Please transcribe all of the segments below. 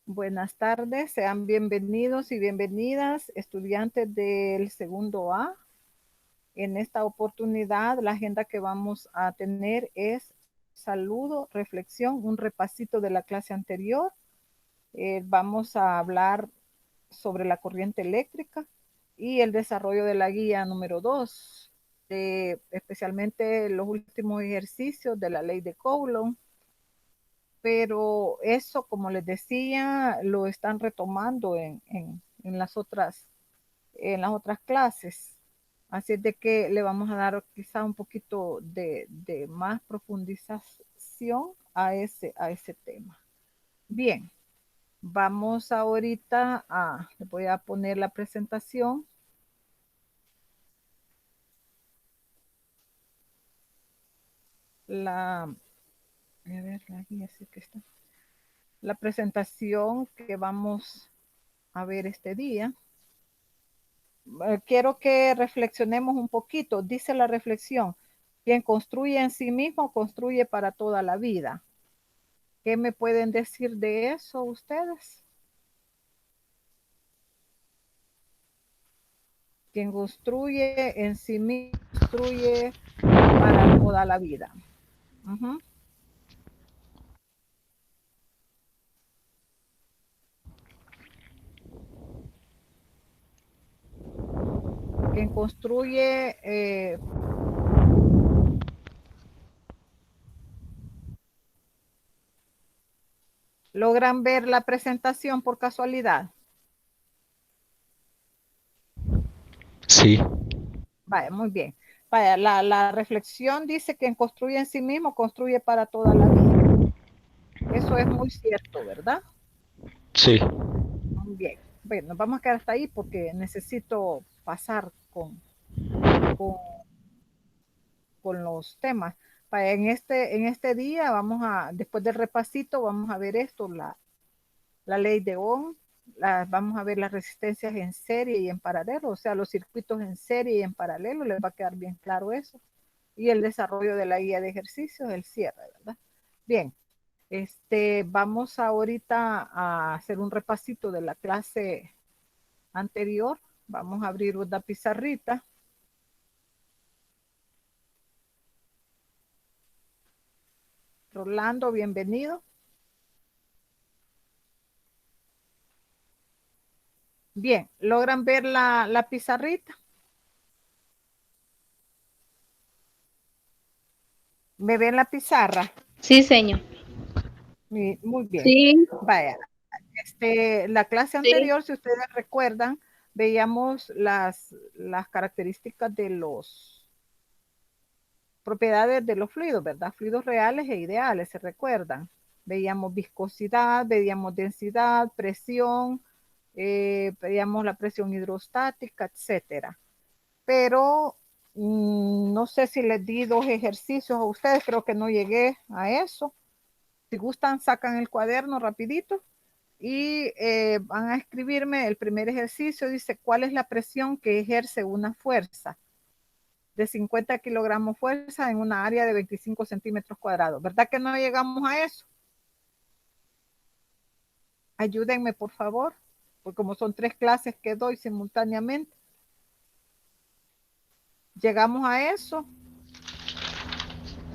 Buenas tardes, sean bienvenidos y bienvenidas estudiantes del segundo A. En esta oportunidad la agenda que vamos a tener es saludo, reflexión, un repasito de la clase anterior. Vamos a hablar sobre la corriente eléctrica y el desarrollo de la guía número 2, especialmente los últimos ejercicios de la ley de Coulomb. Pero eso, como les decía, lo están retomando en en las otras clases. Así es de que le vamos a dar quizá un poquito de más profundización a ese tema. Bien, vamos ahorita le voy a poner la presentación. A ver, la guía sí que está. La presentación que vamos a ver este día. Quiero que reflexionemos un poquito. Dice la reflexión, quien construye en sí mismo, construye para toda la vida. ¿Qué me pueden decir de eso ustedes? Quien construye en sí mismo, construye para toda la vida. Uh-huh. Quien construye, ¿logran ver la presentación por casualidad? Sí, Vaya, muy bien. Vaya, la reflexión dice que quien construye en sí mismo, construye para toda la vida. Eso es muy cierto, ¿verdad? sí. Muy bien. Bueno, nos vamos a quedar hasta ahí porque necesito pasar con, con los temas. En este día después del repasito, vamos a ver esto, la ley de Ohm, vamos a ver las resistencias en serie y en paralelo, o sea, los circuitos en serie y en paralelo, les va a quedar bien claro eso. Y el desarrollo de la guía de ejercicios, el cierre, ¿verdad? Bien, vamos ahorita a hacer un repasito de la clase anterior. Vamos a abrir una pizarrita. Rolando, bienvenido. Bien, ¿logran ver la pizarrita? ¿Me ven la pizarra? Sí, señor. Muy bien. Sí, Vaya, la clase sí. anterior, si ustedes recuerdan, veíamos las características de los propiedades de los fluidos, ¿verdad? Fluidos reales e ideales, ¿se recuerdan? Veíamos viscosidad, veíamos densidad, presión, veíamos la presión hidrostática, etcétera. Pero no sé si les di dos ejercicios a ustedes, creo que no llegué a eso. Si gustan, sacan el cuaderno rapidito y van a escribirme el primer ejercicio. Dice, ¿cuál es la presión que ejerce una fuerza de 50 kilogramos fuerza en una área de 25 centímetros cuadrados? ¿Verdad que no llegamos a eso? Ayúdenme, por favor, porque como son tres clases que doy simultáneamente, ¿llegamos a eso?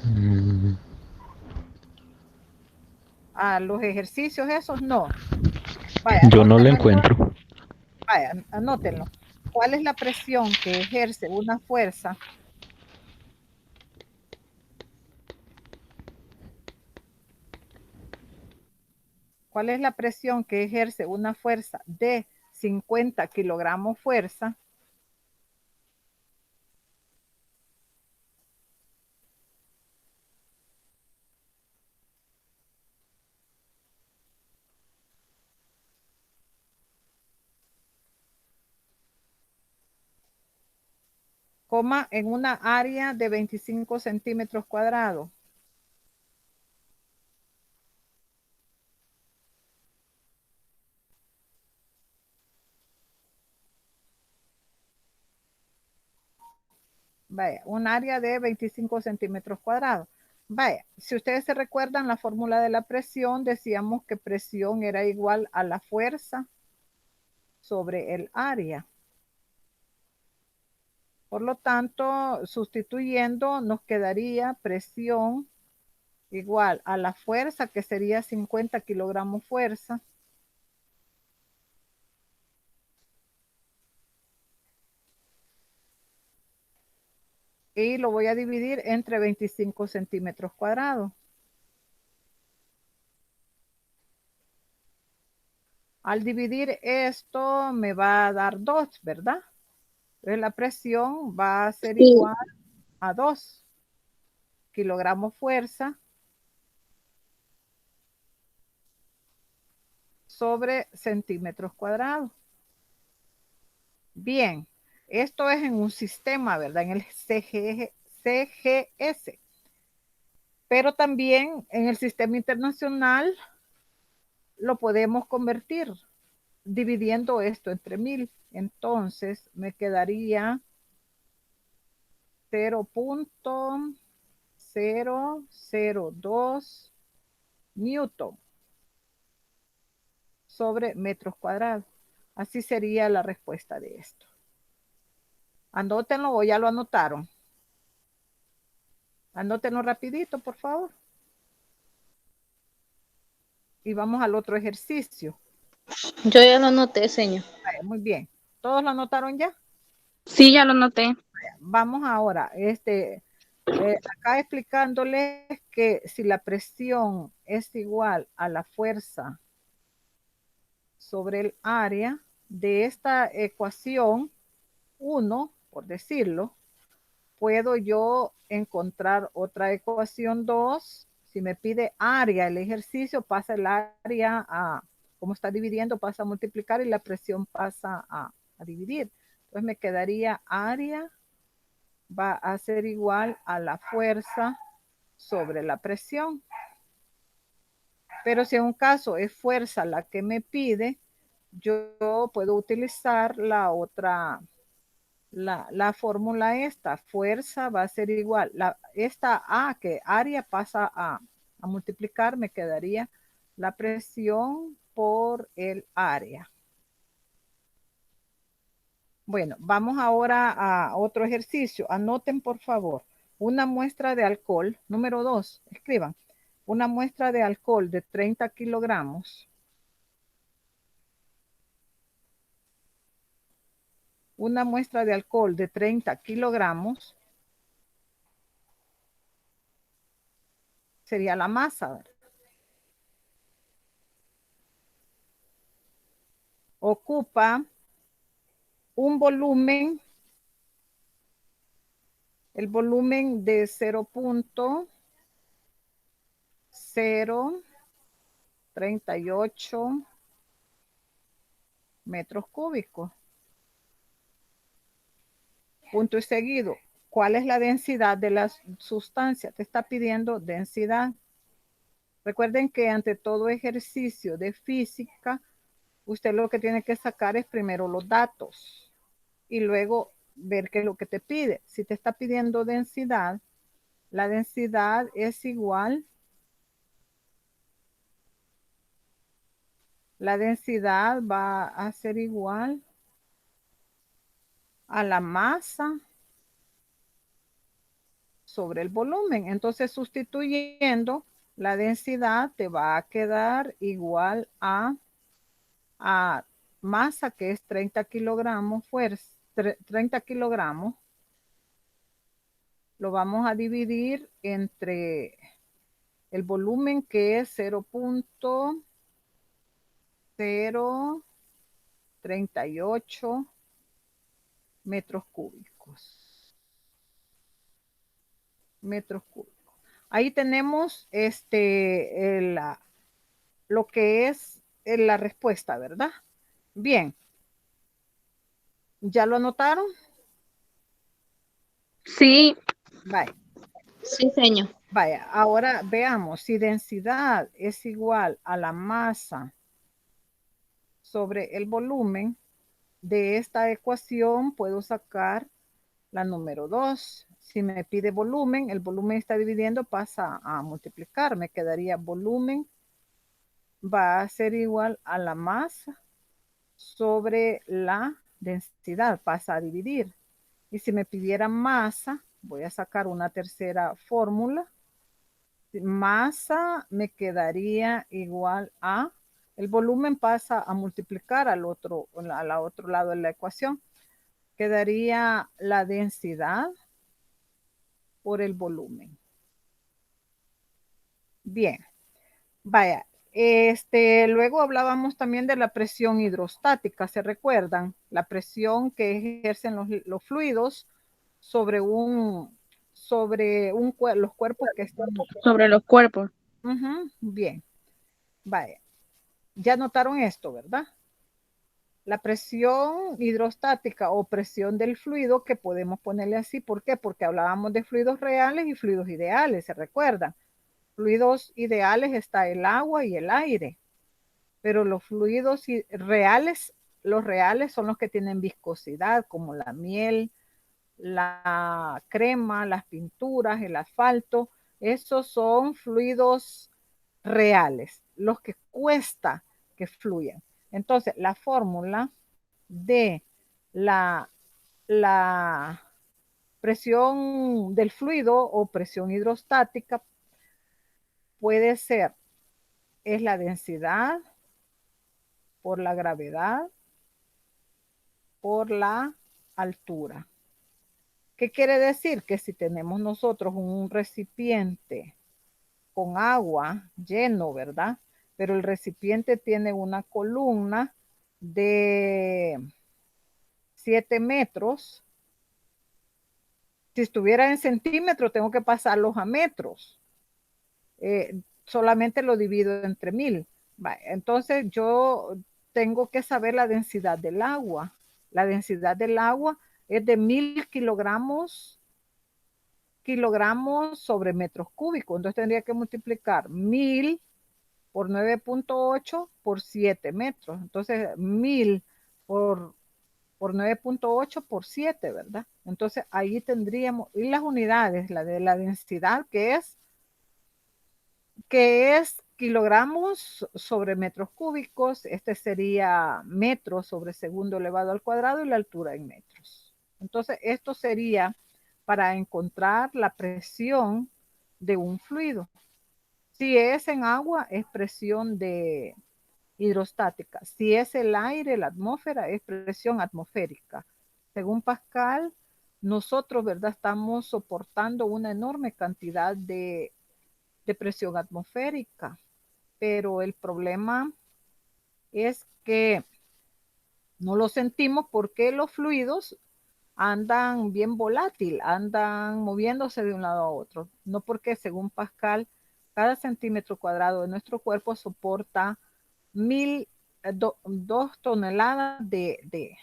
Mm, ¿A los ejercicios esos? No. Vaya, yo no lo anótenlo entonces. encuentro. Vaya, anótenlo. ¿Cuál es la presión que ejerce una fuerza? ¿Cuál es la presión que ejerce una fuerza de 50 kilogramos fuerza? Coma en una área de 25 centímetros cuadrados. Vaya, un área de 25 centímetros cuadrados. Vaya, si ustedes se recuerdan la fórmula de la presión, decíamos que presión era igual a la fuerza sobre el área. Por lo tanto, sustituyendo, nos quedaría presión igual a la fuerza, que sería 50 kilogramos fuerza, y lo voy a dividir entre 25 centímetros cuadrados. Al dividir esto me va a dar 2, ¿verdad? Entonces la presión va a ser Sí. igual a 2 kilogramos fuerza sobre centímetros cuadrados. Bien, esto es en un sistema, ¿verdad? En el CGS. Pero también en el sistema internacional lo podemos convertir dividiendo esto entre 1000. Entonces me quedaría 0.002 newton sobre metros cuadrados. Así sería la respuesta de esto. Anótenlo o ya lo anotaron. Anótenlo rapidito, por favor. Y vamos al otro ejercicio. Yo ya lo noté, señor. Muy bien. ¿Todos lo anotaron ya? Sí, ya lo noté. Vamos ahora, acá explicándoles que si la presión es igual a la fuerza sobre el área de esta ecuación 1, por decirlo, puedo yo encontrar otra ecuación 2. Si me pide área el ejercicio, pasa el área a, como está dividiendo, pasa a multiplicar y la presión pasa a dividir. Entonces me quedaría área va a ser igual a la fuerza sobre la presión. Pero si en un caso es fuerza la que me pide, yo puedo utilizar la otra, la fórmula esta. Fuerza va a ser igual. Esta A, que área pasa a multiplicar, me quedaría la presión por el área. Bueno, vamos ahora a otro ejercicio. Anoten, por favor, una muestra de alcohol, número 2, escriban, una muestra de alcohol de 30 kilogramos. Una muestra de alcohol de 30 kilogramos sería la masa, ¿verdad? Ocupa un volumen, el volumen de 0.038 metros cúbicos. Punto y seguido. ¿Cuál es la densidad de la sustancia? Te está pidiendo densidad. Recuerden que ante todo ejercicio de física, usted lo que tiene que sacar es primero los datos y luego ver qué es lo que te pide. Si te está pidiendo densidad, la densidad es igual. La densidad va a ser igual a la masa sobre el volumen. Entonces, sustituyendo la densidad, te va a quedar igual a masa, que es 30 kilogramos, fuerza, 30 kilogramos. Lo vamos a dividir entre el volumen, que es 0.038 metros cúbicos. Metros cúbicos. Ahí tenemos lo que es la respuesta, ¿verdad? Bien. ¿Ya lo anotaron? Sí. Vaya. Sí, señor. Vaya, ahora veamos si densidad es igual a la masa sobre el volumen. De esta ecuación puedo sacar la número 2. Si me pide volumen, el volumen está dividiendo, pasa a multiplicar. Me quedaría volumen va a ser igual a la masa sobre la densidad, pasa a dividir. Y si me pidiera masa, voy a sacar una tercera fórmula. Masa me quedaría igual a, el volumen pasa a multiplicar al otro lado de la ecuación. Quedaría la densidad por el volumen. Bien, vaya. Luego hablábamos también de la presión hidrostática, ¿se recuerdan? La presión que ejercen los fluidos sobre los cuerpos que están sobre los cuerpos. bien. Vaya. Ya notaron esto, ¿verdad? La presión hidrostática o presión del fluido, que podemos ponerle así, ¿por qué? Porque hablábamos de fluidos reales y fluidos ideales, ¿se recuerdan? Fluidos ideales está el agua y el aire, pero los fluidos reales, los reales son los que tienen viscosidad, como la miel, la crema, las pinturas, el asfalto. Esos son fluidos reales, los que cuesta que fluyan. Entonces, la fórmula de la presión del fluido o presión hidrostática puede ser, es la densidad por la gravedad por la altura. ¿Qué quiere decir? Que si tenemos nosotros un recipiente con agua lleno, ¿verdad? Pero el recipiente tiene una columna de 7 metros. Si estuviera en centímetros, tengo que pasarlos a metros. Solamente lo divido entre 1000. Entonces yo tengo que saber la densidad del agua. La densidad del agua es de 1000 kilogramos sobre metros cúbicos. Entonces tendría que multiplicar 1000 por 9.8 por 7 metros. Entonces 1000 por 9.8 por 7, ¿verdad? Entonces ahí tendríamos, y las unidades, la de la densidad, que es kilogramos sobre metros cúbicos. Este sería metros sobre segundo elevado al cuadrado y la altura en metros. Entonces esto sería para encontrar la presión de un fluido. Si es en agua, es presión de hidrostática. Si es el aire, la atmósfera, es presión atmosférica. Según Pascal, nosotros, ¿verdad? Estamos soportando una enorme cantidad de presión atmosférica, pero el problema es que no lo sentimos porque los fluidos andan bien volátil, andan moviéndose de un lado a otro. No porque, según Pascal, cada centímetro cuadrado de nuestro cuerpo soporta 2 toneladas de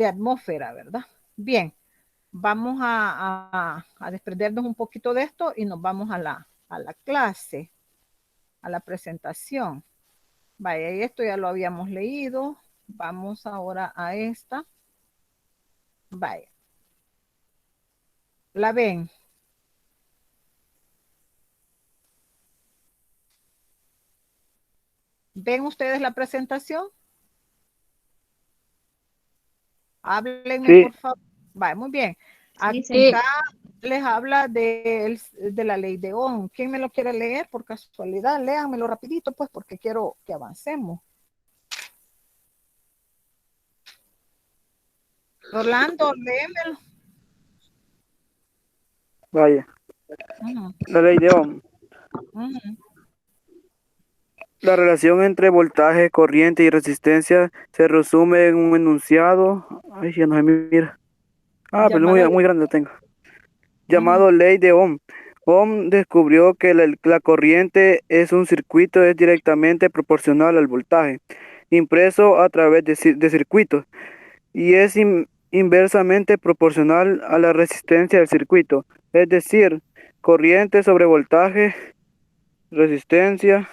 atmósfera, ¿verdad? Bien, vamos a desprendernos un poquito de esto y nos vamos a la clase, a la presentación. Vaya, y esto ya lo habíamos leído. Vamos ahora a esta. Vaya. ¿La ven? ¿Ven ustedes la presentación? Háblenme, Sí, por favor. Vaya, muy bien. Sí. Acá les habla de la ley de Ohm. ¿Quién me lo quiere leer por casualidad? Léanmelo rapidito, pues, porque quiero que avancemos. Rolando, léemelo. vaya. La ley de Ohm. La relación entre voltaje, corriente y resistencia se resume en un enunciado. Ay, ya no se mira. Pero Llamada muy grande lo tengo. Llamado ley de Ohm. Ohm descubrió que la corriente es un circuito, es directamente proporcional al voltaje, impreso a través de circuitos, y es inversamente proporcional a la resistencia del circuito. Es decir, corriente sobre voltaje, resistencia,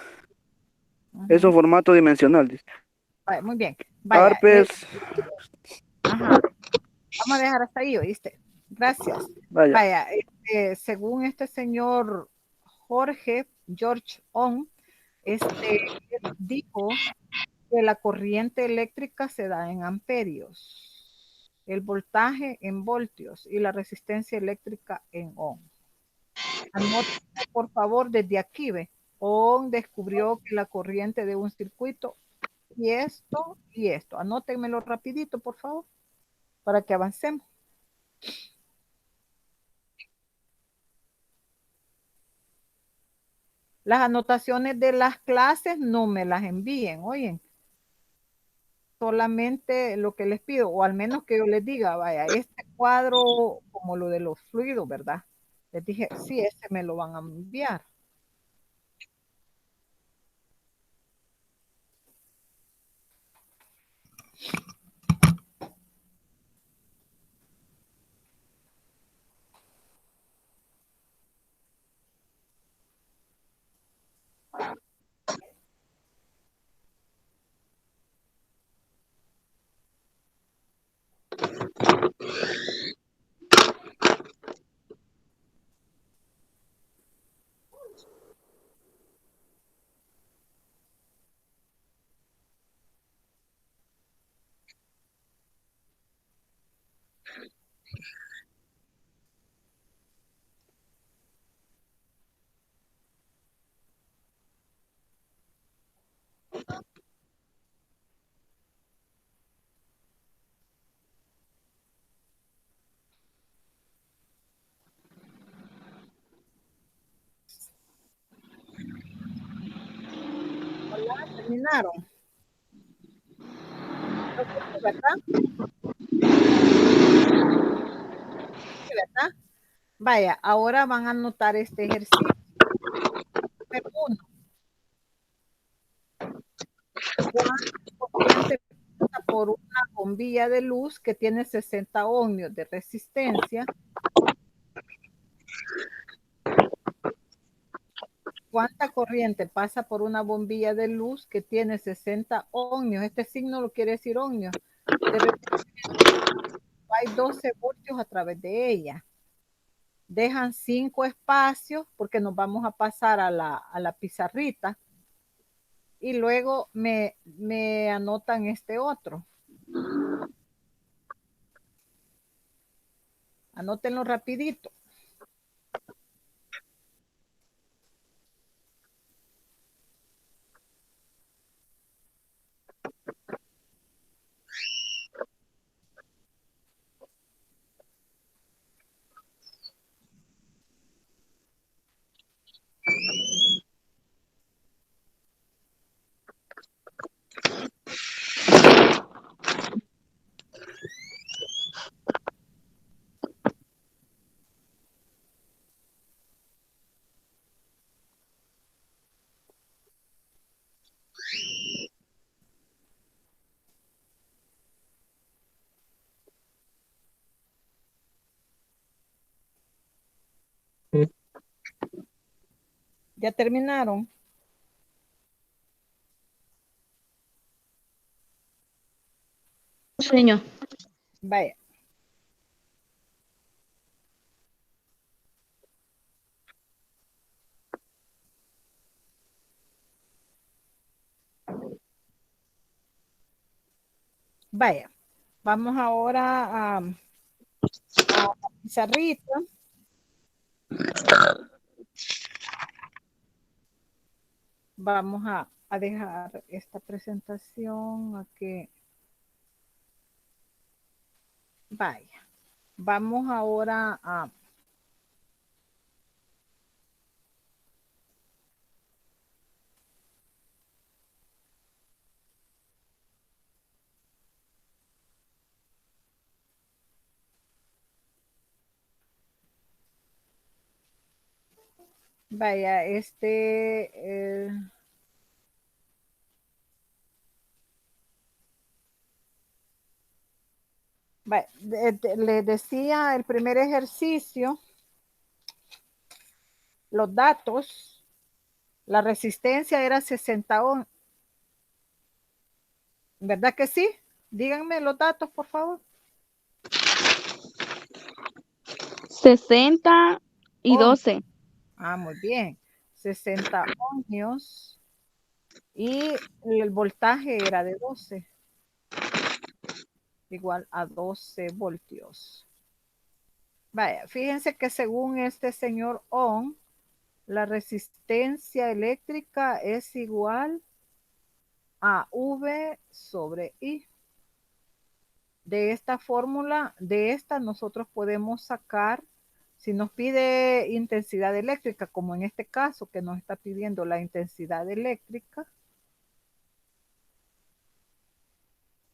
es un formato dimensional. Dice. Vaya, muy bien. Vaya. Arpes, Ajá. Vamos a dejar hasta ahí, ¿oíste? Gracias. Vaya. Vaya, según este señor George On, él dijo que la corriente eléctrica se da en amperios, el voltaje en voltios y la resistencia eléctrica en ohm. Anoten, por favor, desde aquí, ve. Ohm descubrió que la corriente de un circuito y esto y esto. Anótenmelo rapidito, por favor, para que avancemos. Las anotaciones de las clases no me las envíen, oyen. Solamente lo que les pido, o al menos que yo les diga, vaya, este cuadro, como lo de los fluidos, ¿verdad? Les dije, sí, ese me lo van a enviar. Hola, terminaron. Creo que sí, ¿verdad? Sí, ¿verdad? Vaya, ahora van a anotar este ejercicio. Número 1. ¿Cuánta corriente pasa por una bombilla de luz que tiene 60 ohmios de resistencia? ¿Cuánta corriente pasa por una bombilla de luz que tiene 60 ohmios? Este signo lo quiere decir ohmios. Hay 12 voltios a través de ella. Dejan 5 espacios porque nos vamos a pasar a la pizarrita. Y luego me anotan este otro. Anótenlo rapidito. ¿Ya terminaron? Señor. Vaya. Vaya. Vamos ahora a la pizarrita. Vamos a dejar esta presentación aquí. Vaya. Vamos ahora a... Vaya, vaya, les decía el primer ejercicio, los datos, la resistencia era 60 ohm. ¿Verdad que sí? Díganme los datos, por favor. 60 y Ohmios. 12. Muy bien. 60 ohmios y el voltaje era de 12, igual a 12 voltios. Vaya, fíjense que según este señor Ohm, la resistencia eléctrica es igual a V sobre I. De esta fórmula, de esta nosotros podemos sacar, si nos pide intensidad eléctrica, como en este caso que nos está pidiendo la intensidad eléctrica,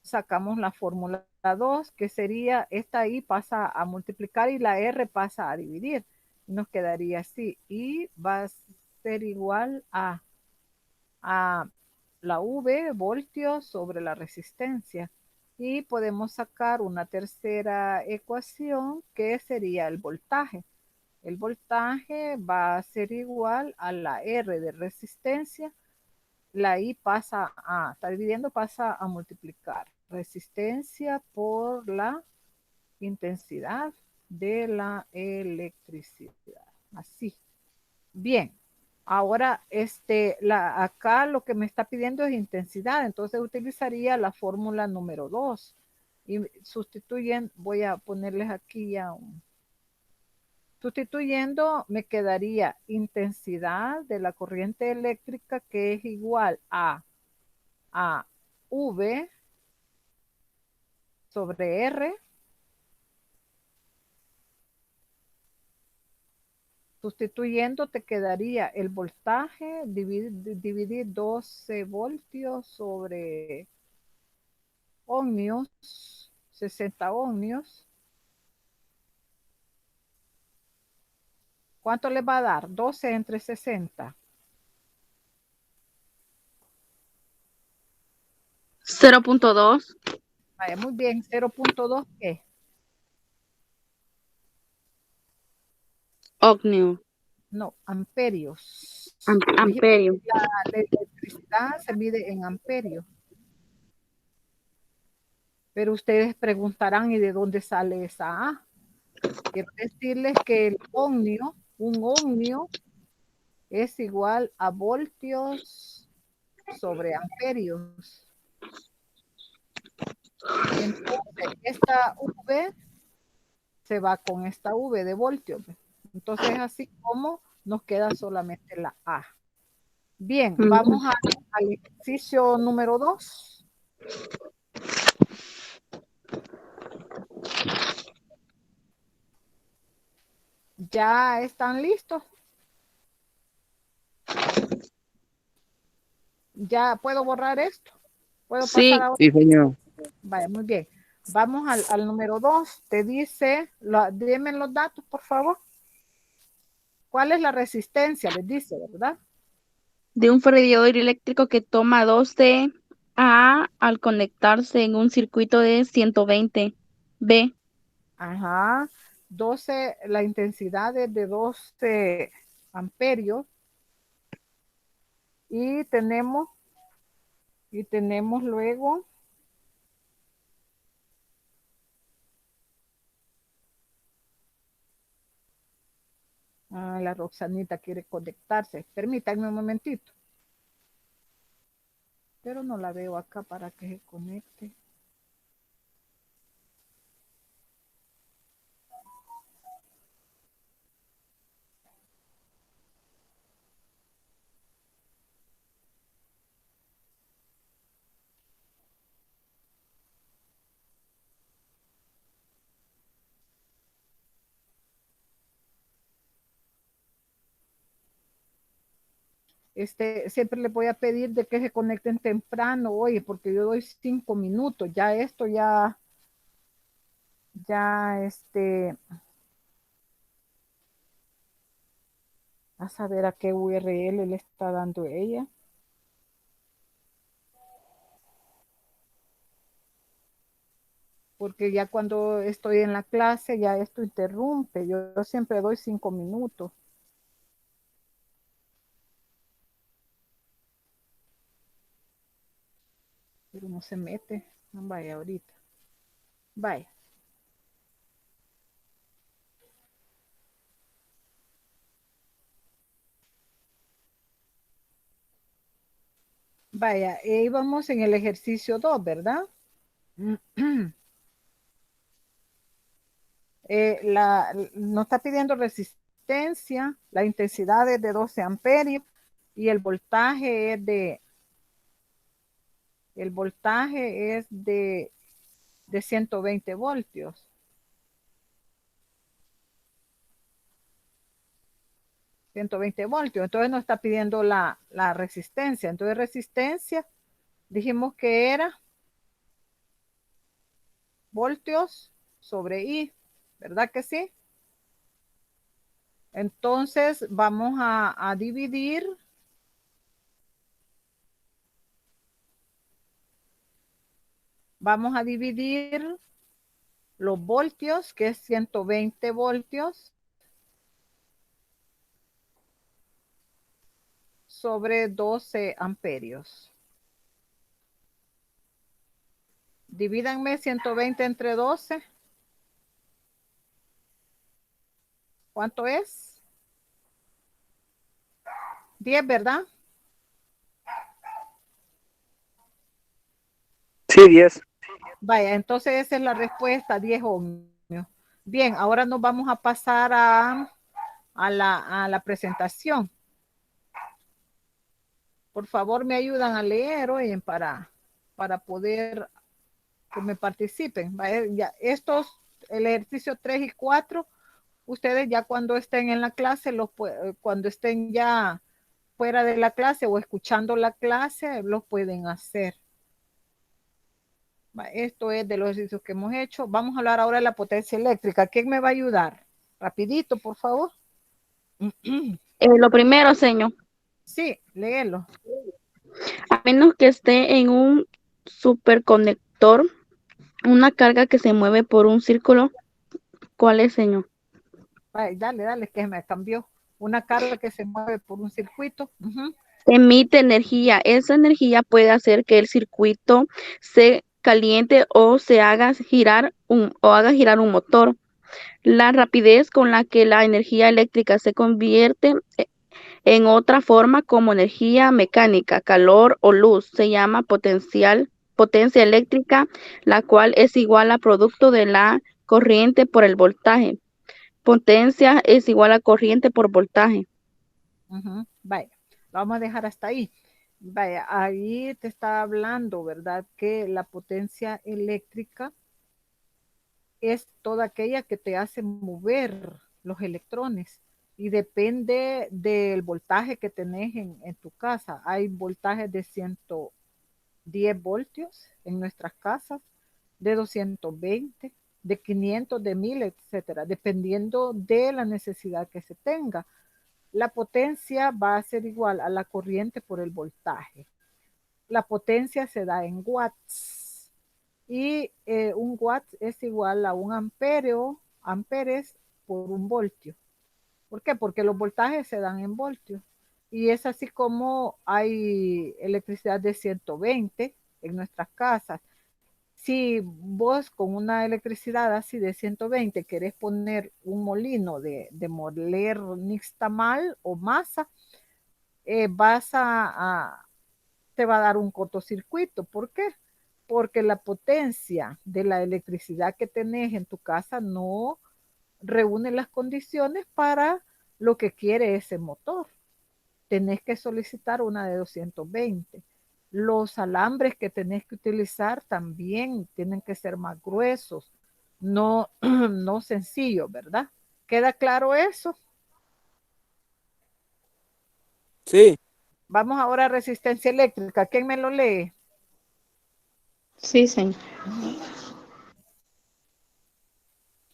sacamos la fórmula 2, que sería esta I pasa a multiplicar y la R pasa a dividir. Nos quedaría así. I va a ser igual a la V, voltios, sobre la resistencia. Y podemos sacar una tercera ecuación que sería el voltaje. El voltaje va a ser igual a la R de resistencia. La I pasa a, está dividiendo, pasa a multiplicar. Resistencia por la intensidad de la electricidad. Así. Bien. Ahora, acá lo que me está pidiendo es intensidad, entonces utilizaría la fórmula número 2 y sustituyen, voy a ponerles aquí ya sustituyendo, me quedaría intensidad de la corriente eléctrica, que es igual a V sobre R. Sustituyendo te quedaría el voltaje, dividir 12 voltios sobre ohmios, 60 ohmios. ¿Cuánto le va a dar? 12 entre 60. 0.2 Vaya, muy bien. 0.2, ¿qué? ohmio. No, amperios. Amperio. La electricidad se mide en amperios. Pero ustedes preguntarán, ¿y de dónde sale esa A? Quiero decirles que el ohmio, un ohmio, es igual a voltios sobre amperios. Entonces, esta V se va con esta V de voltios. Entonces, así como nos queda solamente la A. Bien, vamos al ejercicio número 2. ¿Ya están listos? ¿Ya puedo borrar esto? ¿Puedo pasar Sí, a otro? Sí, señor. Vaya, muy bien. Vamos al número 2. Te dice, dime los datos, por favor. ¿Cuál es la resistencia? Les dice, ¿verdad? de un ferrodiodor eléctrico que toma 12 A al conectarse en un circuito de 120 B. Ajá. 12, la intensidad es de 12 amperios. Y tenemos luego la Roxanita quiere conectarse. Permítanme un momentito. Pero no la veo acá para que se conecte. Siempre les voy a pedir de que se conecten temprano hoy, porque yo doy 5 minutos. Ya esto, a saber a qué URL le está dando ella. Porque ya cuando estoy en la clase, ya esto interrumpe. Yo siempre doy 5 minutos. Pero no se mete. Vaya ahorita. Vaya. Vaya, íbamos en el ejercicio 2, ¿verdad? Nos está pidiendo resistencia, la intensidad es de 12 amperios y el voltaje es de 120 voltios. 120 voltios. Entonces nos está pidiendo la resistencia. Entonces resistencia, dijimos que era voltios sobre I, ¿verdad que sí? Entonces vamos a dividir los voltios, que es 120 voltios, sobre 12 amperios. Divídanme 120 entre 12. ¿Cuánto es? 10, ¿verdad? Sí, 10. Vaya, entonces esa es la respuesta, 10 ohmios. Bien, ahora nos vamos a pasar a la presentación. Por favor, me ayudan a leer, oye, para poder que me participen. Vaya, ya, el ejercicio 3 y 4, ustedes ya cuando estén en la clase, cuando estén ya fuera de la clase o escuchando la clase, los pueden hacer. Esto es de los ejercicios que hemos hecho. Vamos a hablar ahora de la potencia eléctrica. ¿Quién me va a ayudar? Rapidito, por favor. Lo primero, señor, Sí, léelo. a menos que esté en un superconector, una carga que se mueve por un círculo, ¿cuál es, señor? Ay, dale, que me cambió. Una carga que se mueve por un circuito. Emite energía. Esa energía puede hacer que el circuito se caliente o se haga girar un motor. La rapidez con la que la energía eléctrica se convierte en otra forma como energía mecánica, calor o luz se llama potencia eléctrica, la cual es igual a producto de la corriente por el voltaje. Potencia es igual a corriente por voltaje. Vaya, vamos a dejar hasta ahí. Vaya, ahí te está hablando, ¿verdad? Que la potencia eléctrica es toda aquella que te hace mover los electrones y depende del voltaje que tenés en tu casa. Hay voltajes de 110 voltios en nuestras casas, de 220, de 500, de 1000, etcétera, dependiendo de la necesidad que se tenga. La potencia va a ser igual a la corriente por el voltaje. La potencia se da en watts y un watt es igual a un amperes por un voltio. ¿Por qué? Porque los voltajes se dan en voltios. Y es así como hay electricidad de 120 en nuestras casas. Si vos con una electricidad así de 120 querés poner un molino de moler nixtamal o masa, te va a dar un cortocircuito. ¿Por qué? Porque la potencia de la electricidad que tenés en tu casa no reúne las condiciones para lo que quiere ese motor. Tenés que solicitar una de 220. Los alambres que tenés que utilizar también tienen que ser más gruesos, no, no sencillos, ¿verdad? ¿Queda claro eso? Sí. Vamos ahora a resistencia eléctrica. ¿Quién me lo lee? Sí, señor.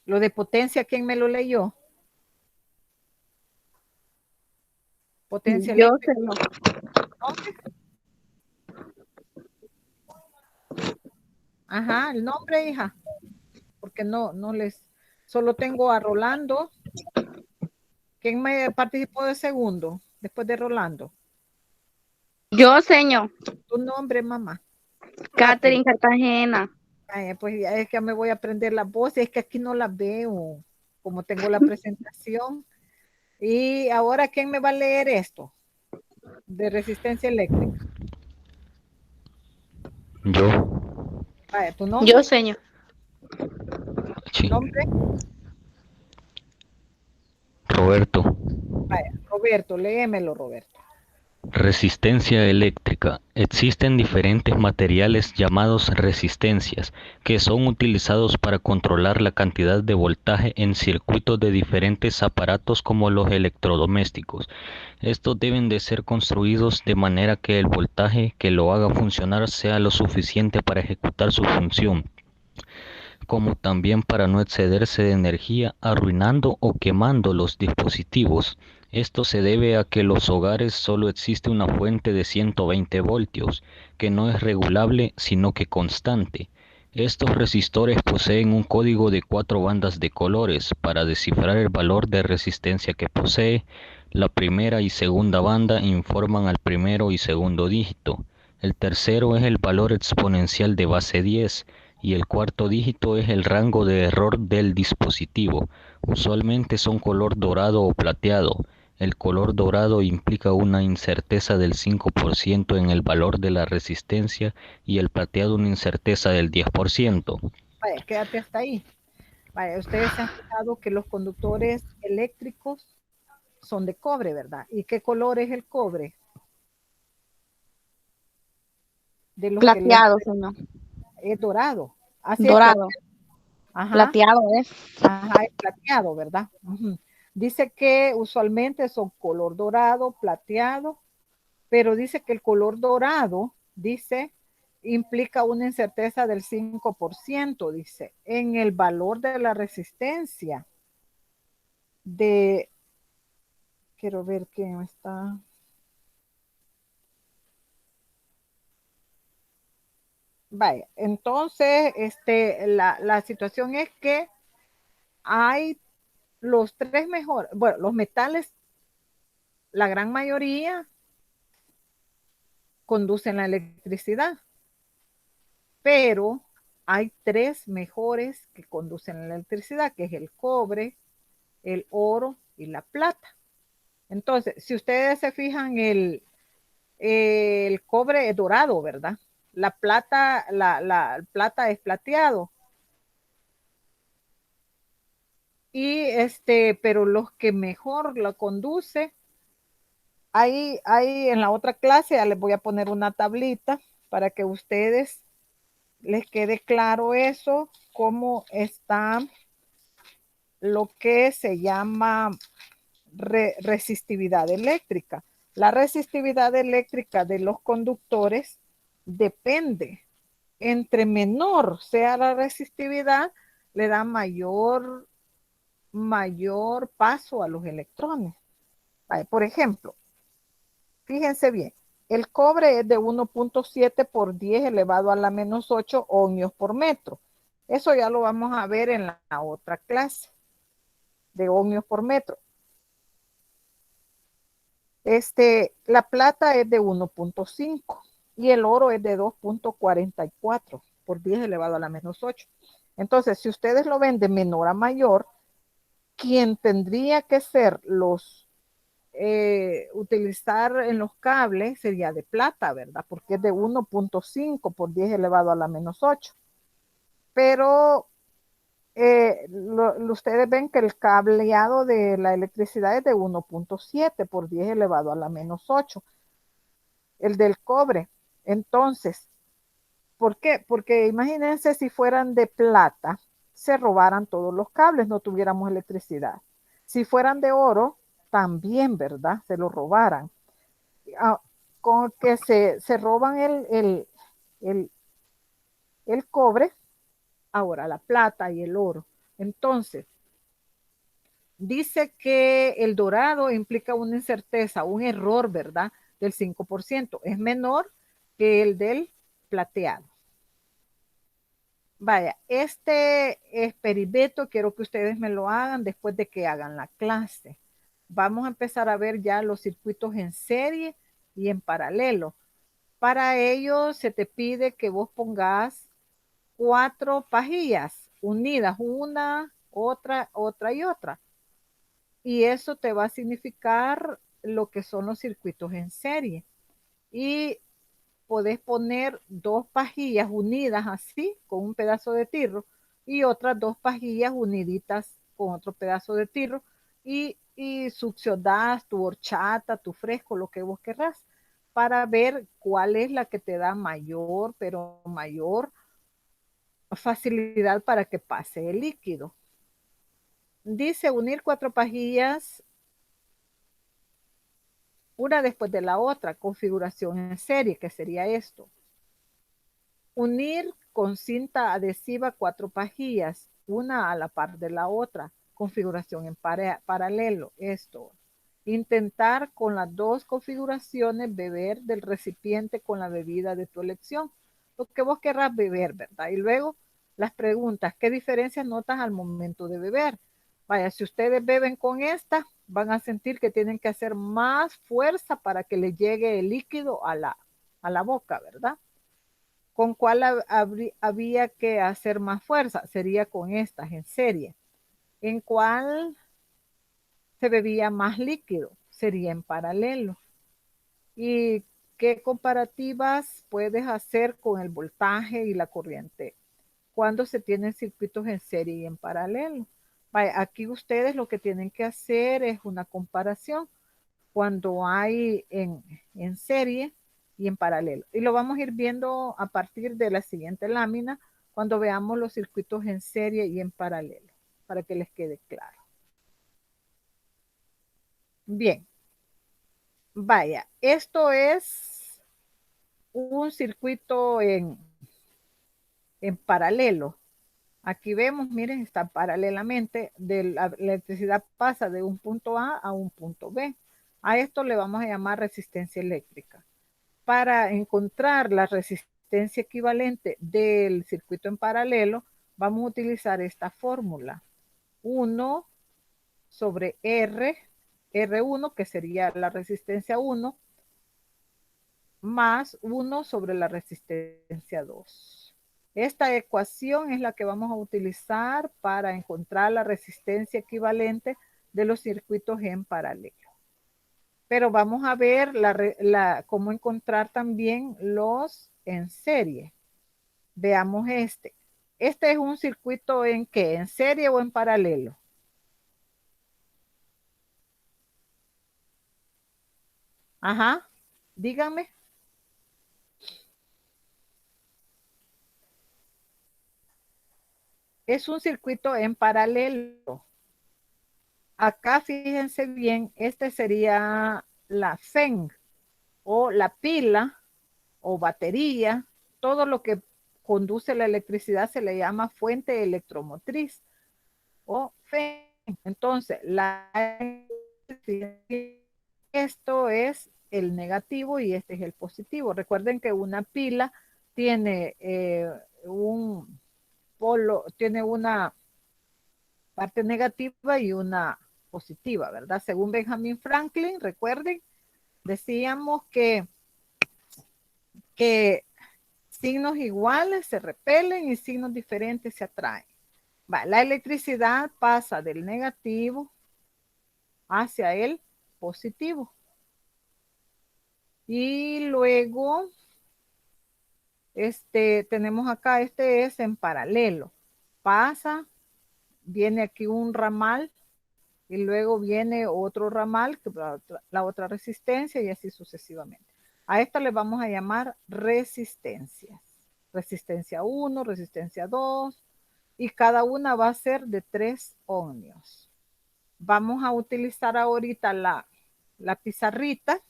Lo de potencia, ¿quién me lo leyó? Potencia Yo, eléctrica. señor. Ajá, el nombre, hija. Porque no solo tengo a Rolando. ¿Quién me participó de segundo? Después de Rolando. Yo, señor. Tu nombre, mamá. Catherine Cartagena. Ay, pues ya es que me voy a aprender la voz, es que aquí no la veo, como tengo la presentación. Y ahora, ¿quién me va a leer esto? De resistencia eléctrica. Yo, Vaya, tu Yo, nombre, señor. sí, nombre, Roberto. vaya, Roberto, léemelo, Roberto. Resistencia eléctrica. Existen diferentes materiales llamados resistencias que son utilizados para controlar la cantidad de voltaje en circuitos de diferentes aparatos como los electrodomésticos. Estos deben de ser construidos de manera que el voltaje que lo haga funcionar sea lo suficiente para ejecutar su función, como también para no excederse de energía arruinando o quemando los dispositivos. Esto se debe a que en los hogares solo existe una fuente de 120 voltios, que no es regulable sino que constante. Estos resistores poseen un código de 4 bandas de colores para descifrar el valor de resistencia que posee. La primera y segunda banda informan al primero y segundo dígito. El tercero es el valor exponencial de base 10 y el cuarto dígito es el rango de error del dispositivo. Usualmente son color dorado o plateado. El color dorado implica una incerteza del 5% en el valor de la resistencia y el plateado una incerteza del 10%. Vaya, quédate hasta ahí. Vaya, ustedes se han fijado que los conductores eléctricos son de cobre, ¿verdad? ¿Y qué color es el cobre? De los que les Plateado, señor. es dorado. Así es Dorado. plateado. Ajá, Plateado es. ajá, es plateado, ¿verdad? Ujú. Dice que usualmente son color dorado, plateado, pero dice que el color dorado, dice, implica una incerteza del 5%, dice, en el valor de la resistencia de, quiero ver quién está. Vaya, entonces, la situación es que hay los tres mejores, bueno, los metales, la gran mayoría conducen la electricidad, pero hay tres mejores que conducen la electricidad, que es el cobre, el oro y la plata. Entonces, si ustedes se fijan, el cobre es dorado, ¿verdad? La plata es plateado. Y pero los que mejor la conduce, ahí en la otra clase ya les voy a poner una tablita para que ustedes les quede claro eso, cómo está lo que se llama resistividad eléctrica. La resistividad eléctrica de los conductores depende. Entre menor sea la resistividad, le da mayor paso a los electrones. Por ejemplo, fíjense bien, el cobre es de 1.7 por 10 elevado a la menos 8 ohmios por metro. Eso ya lo vamos a ver en la otra clase de ohmios por metro. La plata es de 1.5 y el oro es de 2.44 por 10 elevado a la menos 8. Entonces, si ustedes lo ven de menor a mayor, quien tendría que ser utilizar en los cables sería de plata, ¿verdad? Porque es de 1.5 por 10 elevado a la menos 8. Pero ustedes ven que el cableado de la electricidad es de 1.7 por 10 elevado a la menos 8. El del cobre. Entonces, ¿por qué? Porque imagínense si fueran de plata, se robaran todos los cables, no tuviéramos electricidad. Si fueran de oro, también, ¿verdad? Se lo robaran. Ah, con que se roban el, el cobre, ahora la plata y el oro. Entonces, dice que el dorado implica una incerteza, un error, ¿verdad? Del 5%. Es menor que el del plateado. Vaya, este experimento quiero que ustedes me lo hagan después de que hagan la clase. Vamos a empezar a ver ya los circuitos en serie y en paralelo. Para ello se te pide que vos pongas 4 pajillas unidas, una, otra y otra. Y eso te va a significar lo que son los circuitos en serie. Y podés poner dos pajillas unidas así, con un pedazo de tirro, y otras dos pajillas uniditas con otro pedazo de tirro, y succionás tu horchata, tu fresco, lo que vos querrás, para ver cuál es la que te da mayor, pero mayor facilidad para que pase el líquido. Dice unir 4 pajillas una después de la otra, configuración en serie, que sería esto. Unir con cinta adhesiva 4 pajillas, una a la par de la otra, configuración en paralelo, esto. Intentar con las dos configuraciones beber del recipiente con la bebida de tu elección, lo que vos querrás beber, ¿verdad? Y luego las preguntas, ¿qué diferencias notas al momento de beber? Vaya, si ustedes beben con esta, van a sentir que tienen que hacer más fuerza para que les llegue el líquido a la boca, ¿verdad? ¿Con cuál había que hacer más fuerza? Sería con estas en serie. ¿En cuál se bebía más líquido? Sería en paralelo. ¿Y qué comparativas puedes hacer con el voltaje y la corriente cuando se tienen circuitos en serie y en paralelo? Vaya, aquí ustedes lo que tienen que hacer es una comparación cuando hay en serie y en paralelo. Y lo vamos a ir viendo a partir de la siguiente lámina cuando veamos los circuitos en serie y en paralelo, para que les quede claro. Bien, vaya, esto es un circuito en paralelo. Aquí vemos, miren, está paralelamente, la electricidad pasa de un punto A un punto B. A esto le vamos a llamar resistencia eléctrica. Para encontrar la resistencia equivalente del circuito en paralelo, vamos a utilizar esta fórmula. 1 sobre R1, que sería la resistencia 1, más 1 sobre la resistencia 2. Esta ecuación es la que vamos a utilizar para encontrar la resistencia equivalente de los circuitos en paralelo. Pero vamos a ver cómo encontrar también los en serie. Veamos este. Este es un circuito ¿en qué? ¿En serie o en paralelo? Ajá, dígame. Es un circuito en paralelo. Acá fíjense bien, este sería la FEN o la pila o batería. Todo lo que conduce la electricidad se le llama fuente electromotriz o FEN. Entonces, esto es el negativo y este es el positivo. Recuerden que una pila tiene un polo, tiene una parte negativa y una positiva, ¿verdad? Según Benjamin Franklin, recuerden, decíamos que signos iguales se repelen y signos diferentes se atraen. La electricidad pasa del negativo hacia el positivo. Y luego, tenemos acá, este es en paralelo. Pasa, viene aquí un ramal y luego viene otro ramal, que la otra resistencia y así sucesivamente. A esta le vamos a llamar resistencias. Resistencia 1, resistencia 2, y cada una va a ser de 3 ohmios. Vamos a utilizar ahorita la pizarrita.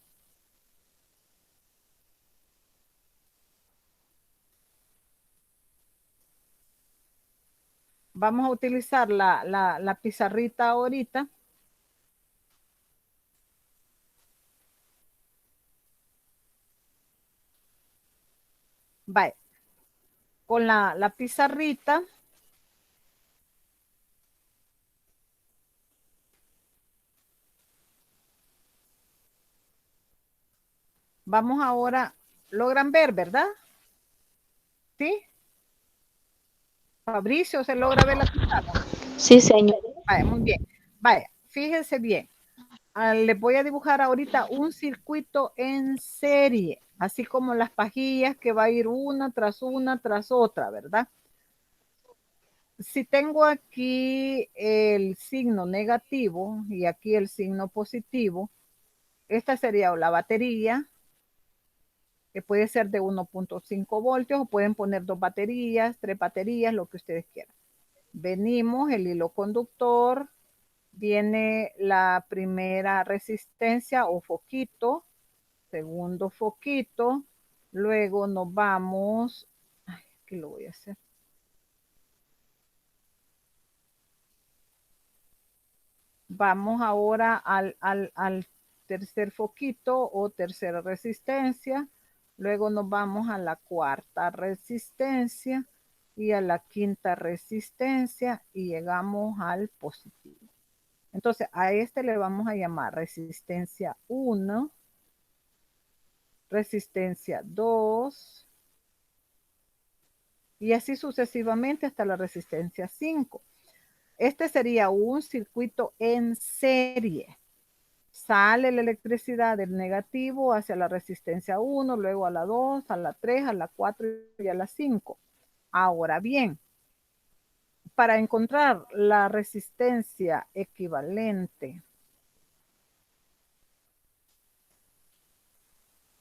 Vamos a utilizar la pizarrita ahorita. Vale. Con la pizarrita. Vamos ahora, logran ver, ¿verdad? ¿Sí? Fabricio, ¿se logra ver la pizarra? Sí, señor. Vale, muy bien. Vaya, fíjense bien. Les voy a dibujar ahorita un circuito en serie. Así como las pajillas que va a ir una tras otra, ¿verdad? Si tengo aquí el signo negativo y aquí el signo positivo, esta sería la batería, que puede ser de 1.5 voltios, o pueden poner 2 baterías, 3 baterías, lo que ustedes quieran. Venimos, el hilo conductor, viene la primera resistencia o foquito, segundo foquito, luego nos vamos, ay, aquí lo voy a hacer. Vamos ahora al tercer foquito o tercera resistencia. Luego nos vamos a la cuarta resistencia y a la quinta resistencia y llegamos al positivo. Entonces a este le vamos a llamar resistencia 1, resistencia 2 y así sucesivamente hasta la resistencia 5. Este sería un circuito en serie. Sale la electricidad del negativo hacia la resistencia 1, luego a la 2, a la 3, a la 4 y a la 5. Ahora bien, para encontrar la resistencia equivalente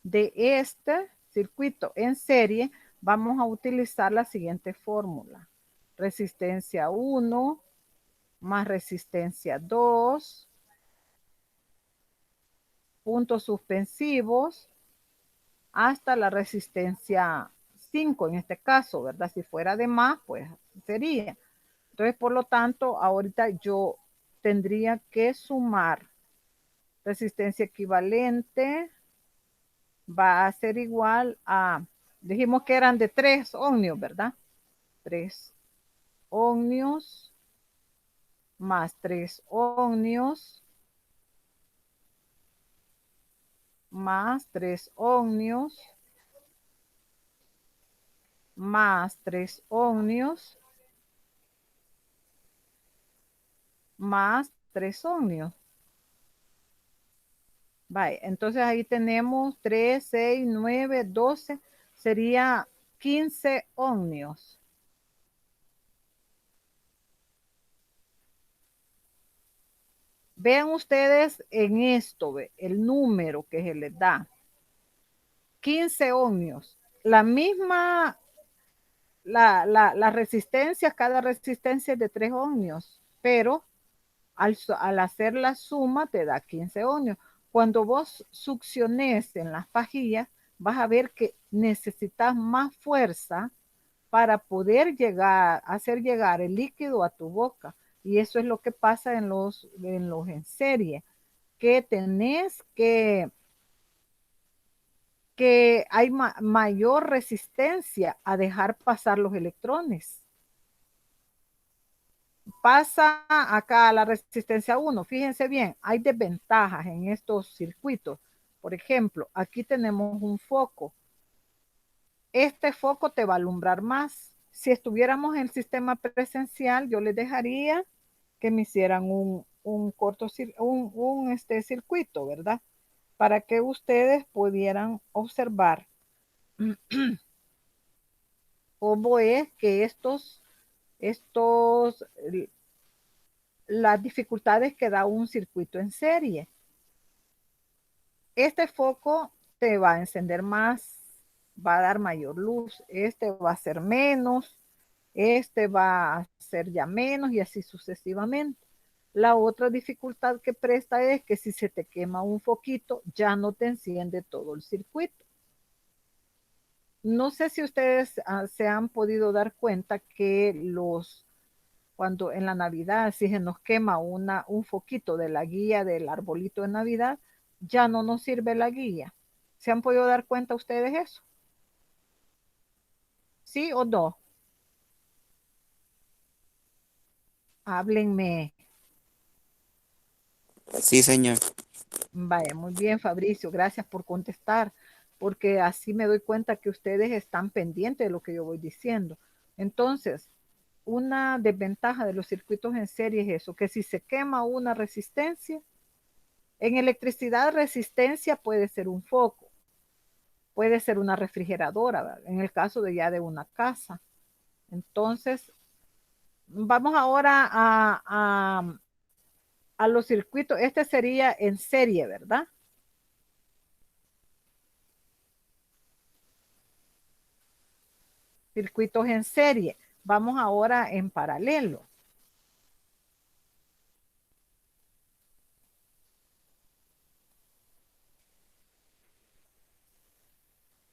de este circuito en serie, vamos a utilizar la siguiente fórmula. Resistencia 1 más resistencia 2, puntos suspensivos, hasta la resistencia 5 en este caso, ¿verdad? Si fuera de más, pues sería. Entonces, por lo tanto, ahorita yo tendría que sumar resistencia equivalente, va a ser igual a, dijimos que eran de 3 ohmios, ¿verdad? 3 ohmios más 3 ohmios más 3 ohmios más 3 ohmios más 3 ohmios. Vale, entonces ahí tenemos 3, 6, 9, 12, sería 15 ohmios. Vean ustedes en esto, el número que se les da. 15 ohmios. La misma, la resistencia, cada resistencia es de 3 ohmios, pero al hacer la suma te da 15 ohmios. Cuando vos succiones en las pajillas, vas a ver que necesitas más fuerza para poder hacer llegar el líquido a tu boca. Y eso es lo que pasa en los en serie, que tenés que hay mayor resistencia a dejar pasar los electrones. Pasa acá a la resistencia 1. Fíjense bien, hay desventajas en estos circuitos. Por ejemplo, aquí tenemos un foco. Este foco te va a alumbrar más. Si estuviéramos en el sistema presencial, yo les dejaría que me hicieran un corto circuito, ¿verdad? Para que ustedes pudieran observar cómo es que las dificultades que da un circuito en serie. Este foco te va a encender más, va a dar mayor luz, este va a ser menos, este va a ser ya menos y así sucesivamente. La otra dificultad que presta es que si se te quema un foquito, ya no te enciende todo el circuito. No sé si ustedes se han podido dar cuenta que cuando en la Navidad, si se nos quema un foquito de la guía del arbolito de Navidad, ya no nos sirve la guía. ¿Se han podido dar cuenta ustedes eso? ¿Sí o no? Háblenme. Sí, señor. Vaya, muy bien, Fabricio, gracias por contestar, porque así me doy cuenta que ustedes están pendientes de lo que yo voy diciendo. Entonces, una desventaja de los circuitos en serie es eso, que si se quema una resistencia, en electricidad resistencia puede ser un foco, puede ser una refrigeradora, ¿verdad? En el caso de ya de una casa. Entonces, vamos ahora a los circuitos. Este sería en serie, ¿verdad? Circuitos en serie. Vamos ahora en paralelo.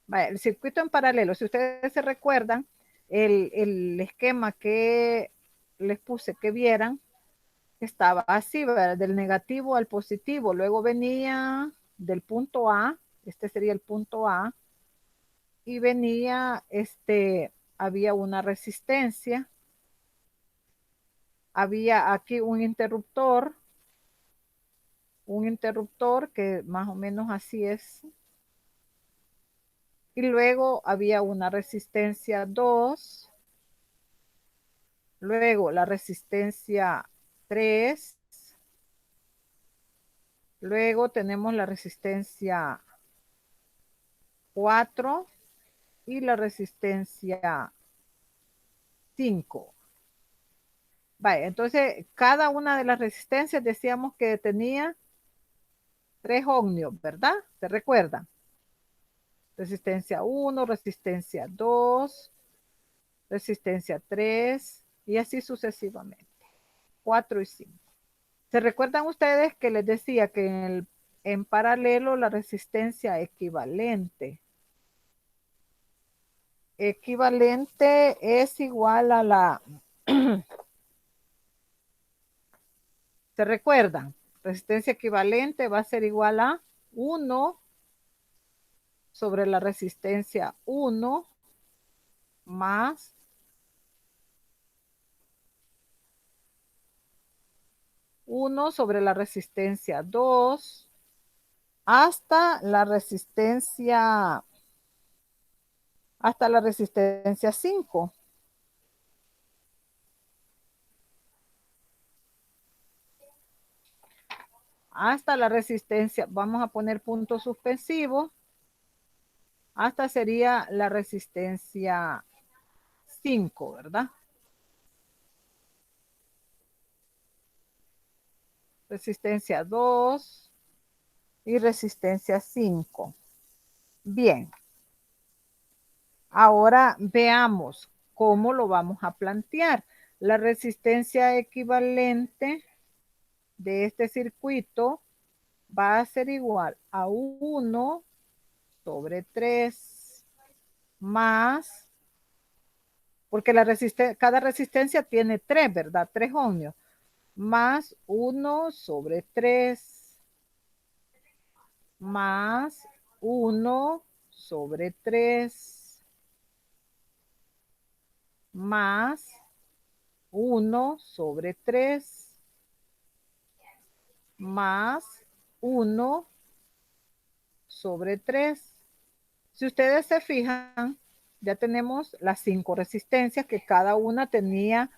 Vaya, el circuito en paralelo, si ustedes se recuerdan, el esquema que les puse que vieran, estaba así, ¿verdad? Del negativo al positivo. Luego venía del punto A, este sería el punto A, y venía, había una resistencia, había aquí un interruptor que más o menos así es, y luego había una resistencia 2, luego la resistencia 3, luego tenemos la resistencia 4 y la resistencia 5. Vale, entonces cada una de las resistencias decíamos que tenía 3 ohmios, ¿verdad? ¿Se recuerdan? Resistencia 1, resistencia 2, resistencia 3 y así sucesivamente. 4 y 5. ¿Se recuerdan ustedes que les decía que en paralelo la resistencia equivalente es igual a la... ¿Se recuerdan? Resistencia equivalente va a ser igual a 1 sobre la resistencia 1 más 1 sobre la resistencia 2 hasta la resistencia 5. Hasta la resistencia, vamos a poner punto suspensivo, hasta sería la resistencia 5, ¿verdad? Resistencia 2 y resistencia 5. Bien. Ahora veamos cómo lo vamos a plantear. La resistencia equivalente de este circuito va a ser igual a 1 sobre 3 más, porque cada resistencia tiene 3, ¿verdad? 3 ohmios, más 1 sobre 3 más 1 sobre 3 más 1 sobre 3 más 1 sobre 3. Si ustedes se fijan, ya tenemos las 5 resistencias que cada una tenía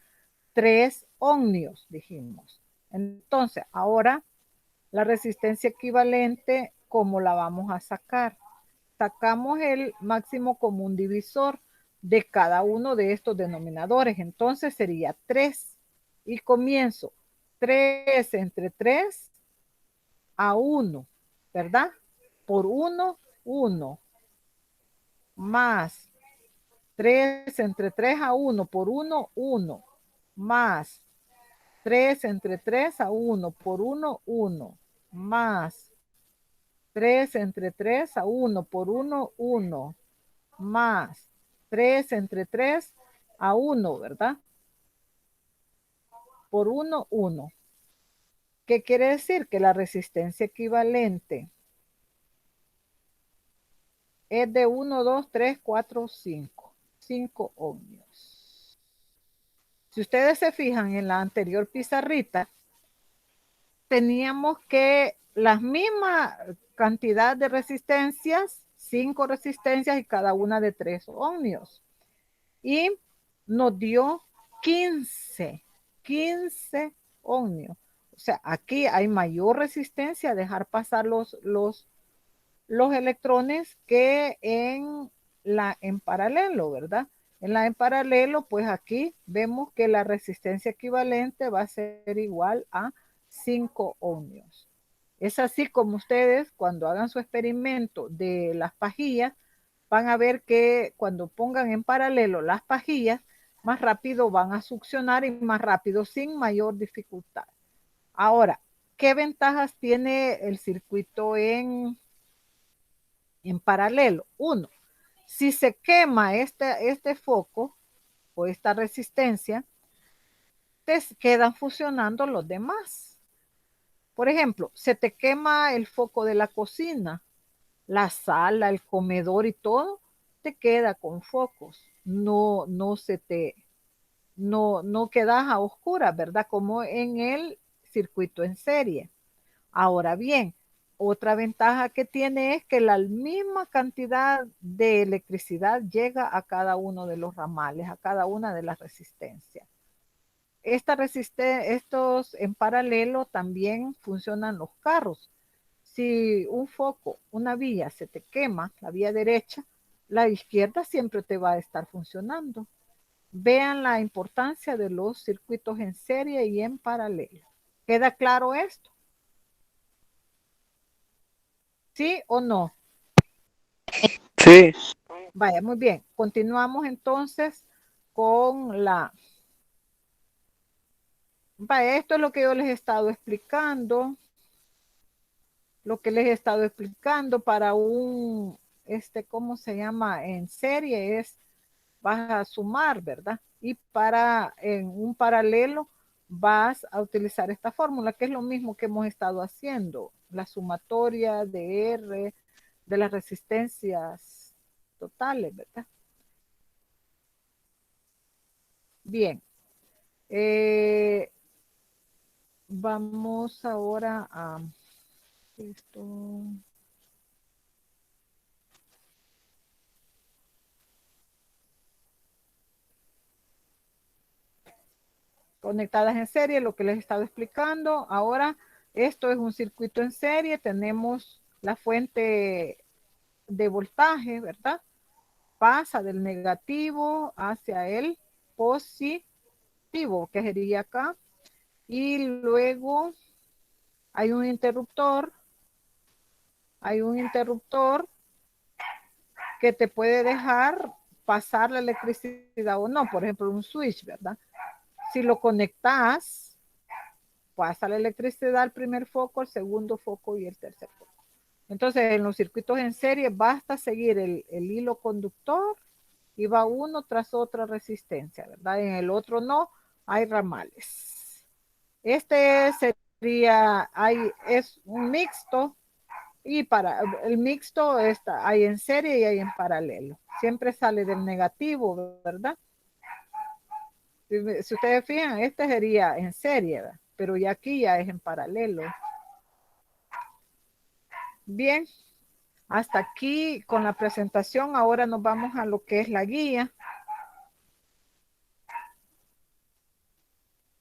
3 ohmios, dijimos. Entonces, ahora la resistencia equivalente, ¿cómo la vamos a sacar? Sacamos el máximo común divisor de cada uno de estos denominadores. Entonces sería 3. Y comienzo 3 entre 3 a 1, ¿verdad? Por 1, 1. Más 3 entre 3 a 1 por 1, 1. Más 3 entre 3 a 1 por 1, 1. Más 3 entre 3 a 1 por 1, 1. Más 3 entre 3 a 1, ¿verdad? Por 1, 1. ¿Qué quiere decir? Que la resistencia equivalente es de 1, 2, 3, 4, 5. 5 ohmios. Si ustedes se fijan en la anterior pizarrita, teníamos que la misma cantidad de resistencias, 5 resistencias y cada una de 3 ohmios. Y nos dio 15 ohmios. O sea, aquí hay mayor resistencia a dejar pasar los los electrones que en paralelo, ¿verdad? En paralelo, pues aquí vemos que la resistencia equivalente va a ser igual a 5 ohmios. Es así como ustedes cuando hagan su experimento de las pajillas, van a ver que cuando pongan en paralelo las pajillas, más rápido van a succionar y más rápido sin mayor dificultad. Ahora, ¿qué ventajas tiene el circuito en paralelo? Uno, si se quema este foco o esta resistencia, te quedan funcionando los demás. Por ejemplo, se te quema el foco de la cocina, la sala, el comedor y todo, te queda con focos. No quedas a oscuras, ¿verdad? Como en el circuito en serie. Ahora bien, otra ventaja que tiene es que la misma cantidad de electricidad llega a cada uno de los ramales, a cada una de las resistencias. Estos en paralelo también funcionan los carros. Si un foco, una vía se te quema, la vía derecha, la izquierda siempre te va a estar funcionando. Vean la importancia de los circuitos en serie y en paralelo. ¿Queda claro esto? ¿Sí o no? Sí. Vaya, muy bien. Continuamos entonces con Vaya, esto es lo que yo les he estado explicando. Lo que les he estado explicando para ¿cómo se llama? En serie vas a sumar, ¿verdad? Y en un paralelo vas a utilizar esta fórmula, que es lo mismo que hemos estado haciendo, la sumatoria de R de las resistencias totales, ¿verdad? Bien. Eh, vamos ahora a esto. Conectadas en serie, lo que les he estado explicando. Ahora, esto es un circuito en serie. Tenemos la fuente de voltaje, ¿verdad? Pasa del negativo hacia el positivo, que sería acá. Y luego hay un interruptor. Hay un interruptor que te puede dejar pasar la electricidad o no. Por ejemplo, un switch, ¿verdad? Si lo conectas, pasa la electricidad al primer foco, al segundo foco y el tercer foco. Entonces, en los circuitos en serie basta seguir el hilo conductor y va uno tras otra resistencia, ¿verdad? En el otro no, hay ramales. Este es un mixto y para el mixto hay en serie y hay en paralelo. Siempre sale del negativo, ¿verdad? Si ustedes fijan, este sería en serie, ¿verdad? Pero ya aquí ya es en paralelo. Bien, hasta aquí con la presentación. Ahora nos vamos a lo que es la guía.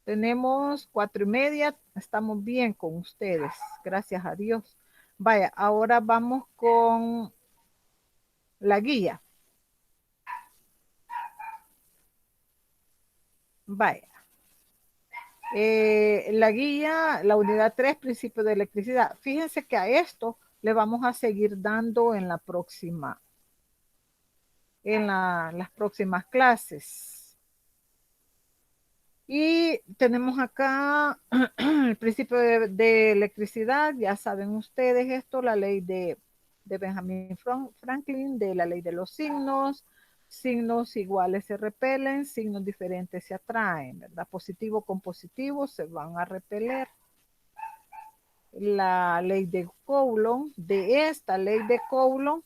Tenemos 4:30. Estamos bien con ustedes. Gracias a Dios. Vaya, ahora vamos con la guía. Vaya. La guía, la unidad 3, principio de electricidad. Fíjense que a esto le vamos a seguir dando en las próximas clases. Y tenemos acá el principio de electricidad, ya saben ustedes esto, la ley de Benjamin Franklin, de la ley de los signos iguales se repelen, signos diferentes se atraen, ¿verdad? Positivo con positivo se van a repeler. La ley de Coulomb, de esta ley de Coulomb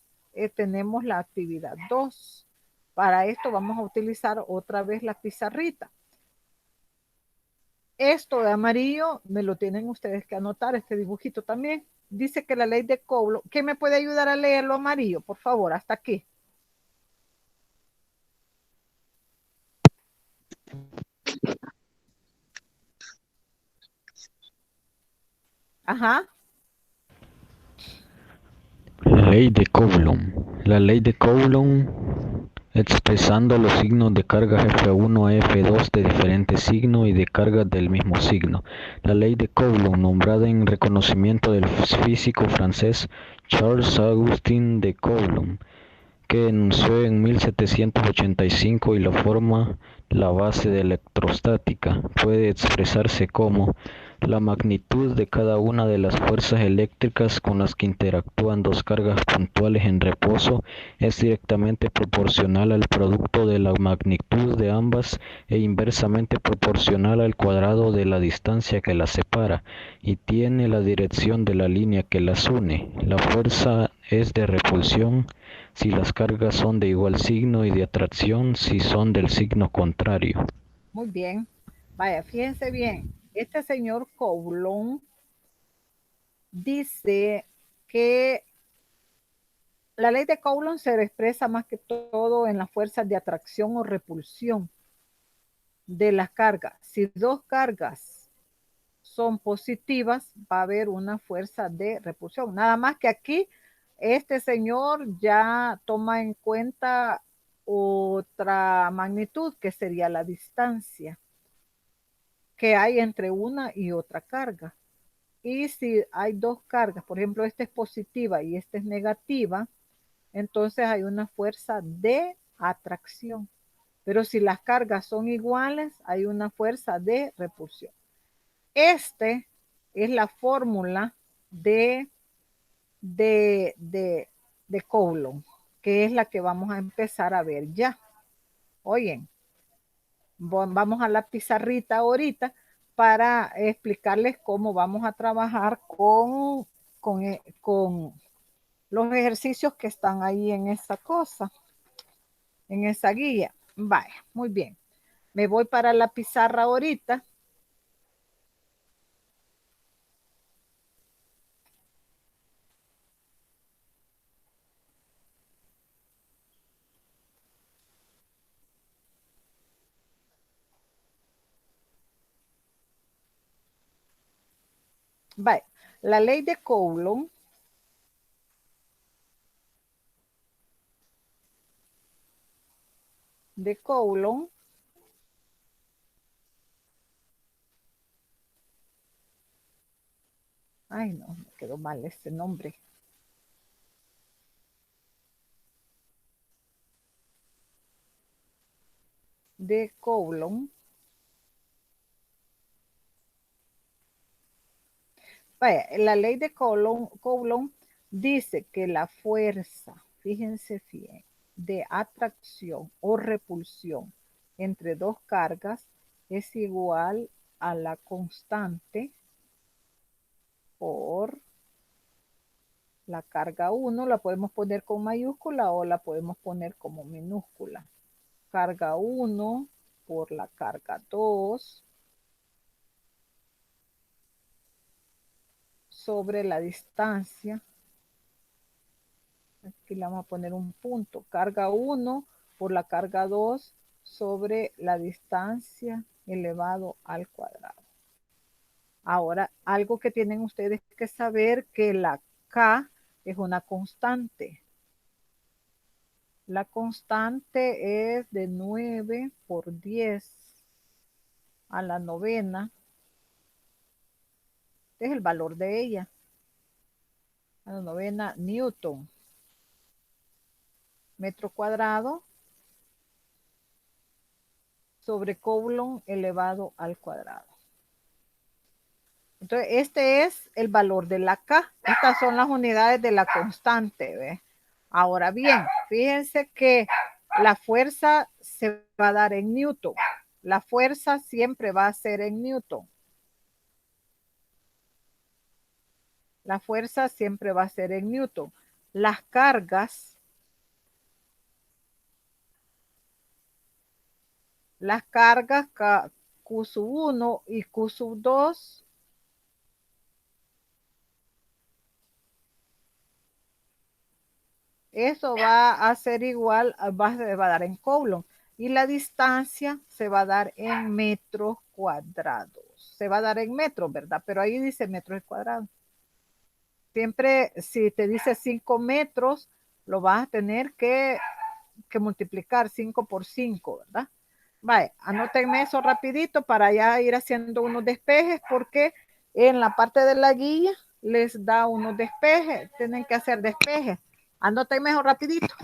tenemos la actividad 2. Para esto vamos a utilizar otra vez la pizarrita. Esto de amarillo me lo tienen ustedes que anotar, este dibujito también. Dice que la ley de Coulomb, ¿quién me puede ayudar a leer lo amarillo? Por favor, hasta aquí. Ajá. ley de Coulomb. La ley de Coulomb, expresando los signos de carga F1 a F2 de diferente signo y de cargas del mismo signo. La ley de Coulomb, nombrada en reconocimiento del físico francés Charles-Augustin de Coulomb, que enunció en 1785 y la forma la base de electrostática, puede expresarse como la magnitud de cada una de las fuerzas eléctricas con las que interactúan dos cargas puntuales en reposo es directamente proporcional al producto de la magnitud de ambas e inversamente proporcional al cuadrado de la distancia que las separa, y tiene la dirección de la línea que las une. La fuerza es de repulsión si las cargas son de igual signo y de atracción si son del signo contrario. Muy bien. Vaya, fíjense bien. Este señor Coulomb dice que la ley de Coulomb se expresa más que todo en las fuerzas de atracción o repulsión de las cargas. Si dos cargas son positivas, va a haber una fuerza de repulsión. Nada más que aquí este señor ya toma en cuenta otra magnitud que sería la distancia que hay entre una y otra carga. Y si hay dos cargas, por ejemplo, esta es positiva y esta es negativa, entonces hay una fuerza de atracción. Pero si las cargas son iguales, hay una fuerza de repulsión. Este es la fórmula de Coulomb, que es la que vamos a empezar a ver ya. Oyen, vamos a la pizarrita ahorita para explicarles cómo vamos a trabajar con los ejercicios que están ahí en esa cosa, en esa guía. Vaya, muy bien. Me voy para la pizarra ahorita. Vaya, la ley de Coulomb ay no, me quedó mal este nombre. De Coulomb. Vaya, la ley de Coulomb dice que la fuerza, fíjense bien, de atracción o repulsión entre dos cargas es igual a la constante por la carga 1, la podemos poner con mayúscula o la podemos poner como minúscula. Carga 1 por la carga 2 sobre la distancia. Aquí le vamos a poner un punto. Carga 1 por la carga 2 sobre la distancia elevado al cuadrado. Ahora, algo que tienen ustedes que saber, que la K es una constante. La constante es de 9 por 10 a la novena. Este es el valor de ella. A la novena Newton. Metro cuadrado sobre Coulomb elevado al cuadrado. Entonces, este es el valor de la K. Estas son las unidades de la constante, ¿ve? Ahora bien, fíjense que la fuerza se va a dar en Newton. La fuerza siempre va a ser en Newton. La fuerza siempre va a ser en Newton. Las cargas Q sub 1 y Q sub 2 eso va a ser igual, va a dar en Coulomb. Y la distancia se va a dar en metros cuadrados. Se va a dar en metros, ¿verdad? Pero ahí dice metros cuadrados. siempre si te dice 5 metros, lo vas a tener que multiplicar 5 por 5, ¿verdad? Vaya, anótenme eso rapidito para ya ir haciendo unos despejes porque en la parte de la guía les da unos despejes, tienen que hacer despejes. Anótenme eso rapidito.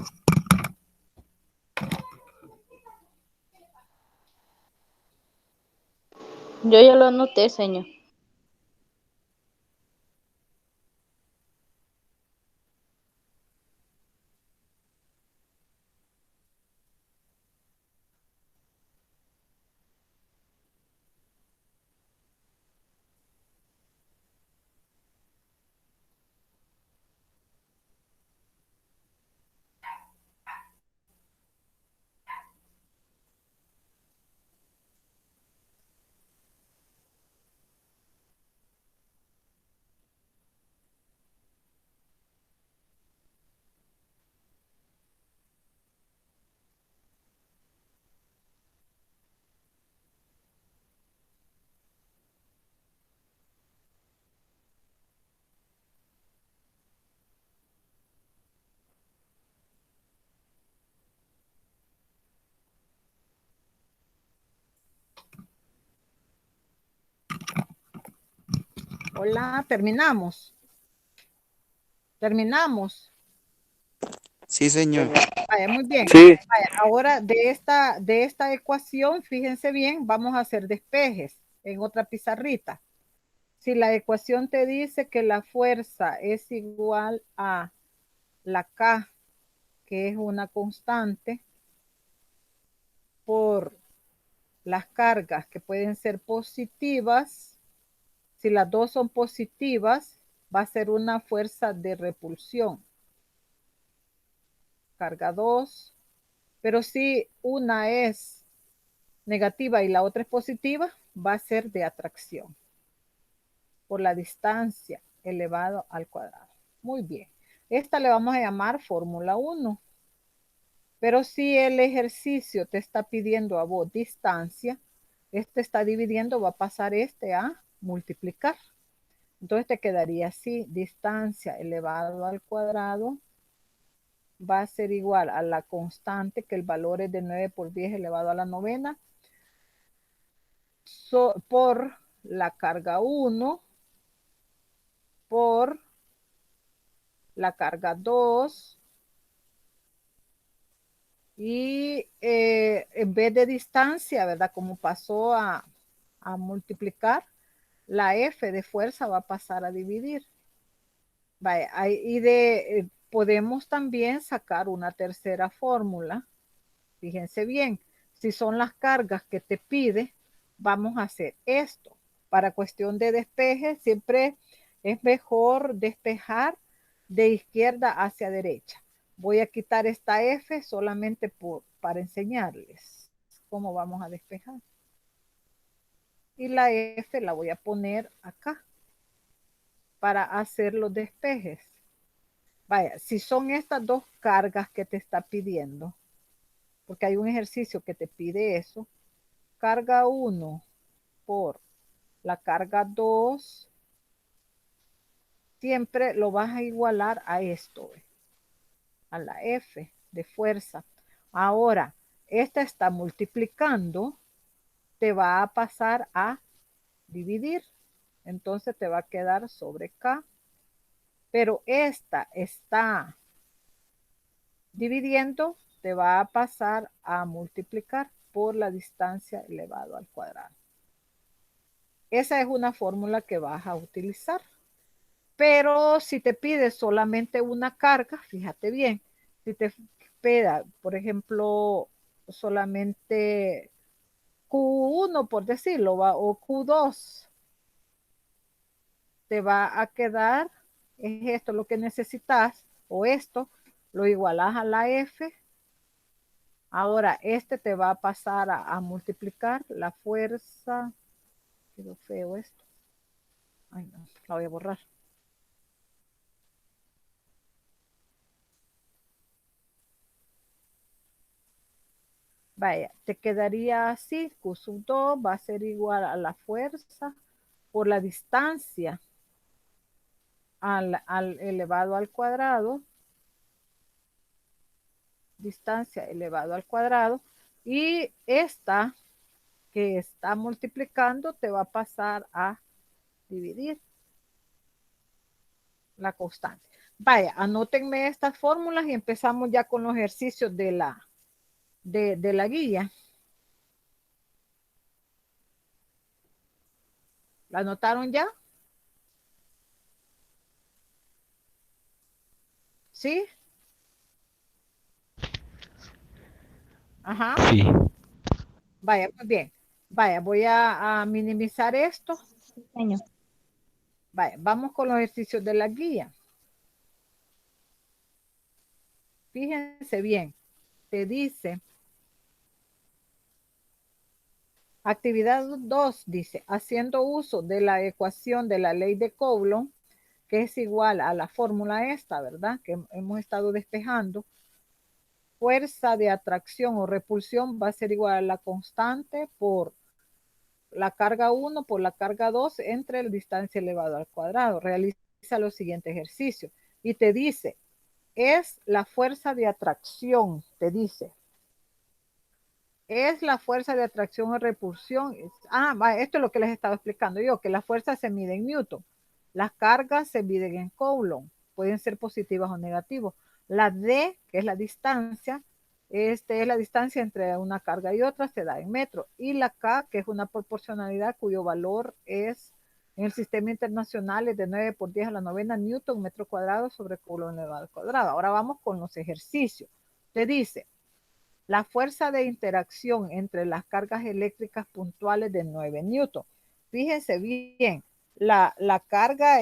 Yo ya lo anoté, señor. Hola, terminamos. Terminamos. Sí, señor. Vaya, muy bien. Sí, Vaya, ahora de esta ecuación, fíjense bien, vamos a hacer despejes en otra pizarrita. Si la ecuación te dice que la fuerza es igual a la K, que es una constante, por las cargas que pueden ser positivas, si las dos son positivas, va a ser una fuerza de repulsión. Carga 2, pero si una es negativa y la otra es positiva, va a ser de atracción por la distancia elevado al cuadrado. Muy bien. Esta le vamos a llamar fórmula 1. Pero si el ejercicio te está pidiendo a vos distancia, este está dividiendo, va a pasar este a multiplicar. Entonces te quedaría así, distancia elevado al cuadrado va a ser igual a la constante, que el valor es de 9 por 10 elevado a la novena, por la carga 1, por la carga 2, y en vez de distancia, ¿verdad? Como pasó a multiplicar, la F de fuerza va a pasar a dividir. Vaya, podemos también sacar una tercera fórmula. Fíjense bien, si son las cargas que te pide, vamos a hacer esto. Para cuestión de despeje, siempre es mejor despejar de izquierda hacia derecha. Voy a quitar esta F solamente para enseñarles cómo vamos a despejar. Y la F la voy a poner acá para hacer los despejes. Vaya, si son estas dos cargas que te está pidiendo, porque hay un ejercicio que te pide eso, carga 1 por la carga 2, siempre lo vas a igualar a esto, a la F de fuerza. Ahora, esta está multiplicando, te va a pasar a dividir. Entonces te va a quedar sobre K. Pero esta está dividiendo, te va a pasar a multiplicar por la distancia elevado al cuadrado. Esa es una fórmula que vas a utilizar. Pero si te pide solamente una carga, fíjate bien, si te pida, por ejemplo, solamente Q1, por decirlo, o Q2, te va a quedar, es esto lo que necesitas, o esto, lo igualas a la F. Ahora, este te va a pasar a multiplicar la fuerza. Quedó feo esto. Ay, no, la voy a borrar. Vaya, te quedaría así, Q sub 2 va a ser igual a la fuerza por la distancia al elevado al cuadrado, distancia elevado al cuadrado, y esta que está multiplicando te va a pasar a dividir la constante. Vaya, anótenme estas fórmulas y empezamos ya con los ejercicios de la guía. ¿La anotaron ya? ¿Sí? Ajá. Sí. Vaya, muy bien. Vaya, voy a minimizar esto. Señor. Vaya, vamos con los ejercicios de la guía. Fíjense bien, te dice, actividad 2 dice, haciendo uso de la ecuación de la ley de Coulomb, que es igual a la fórmula esta, ¿verdad? Que hemos estado despejando. Fuerza de atracción o repulsión va a ser igual a la constante por la carga 1 por la carga 2 entre la distancia elevado al cuadrado. Realiza los siguientes ejercicios y te dice, es la fuerza de atracción, te dice. Es la fuerza de atracción o repulsión. Esto es lo que les estaba explicando yo, que la fuerza se mide en Newton. Las cargas se miden en Coulomb. Pueden ser positivas o negativas. La D, que es la distancia, es la distancia entre una carga y otra, se da en metros. Y la K, que es una proporcionalidad cuyo valor es, en el sistema internacional, es de 9 por 10 a la novena Newton metro cuadrado sobre Coulomb elevado al cuadrado. Ahora vamos con los ejercicios. Te dice, la fuerza de interacción entre las cargas eléctricas puntuales de 9 newton. Fíjense bien, la carga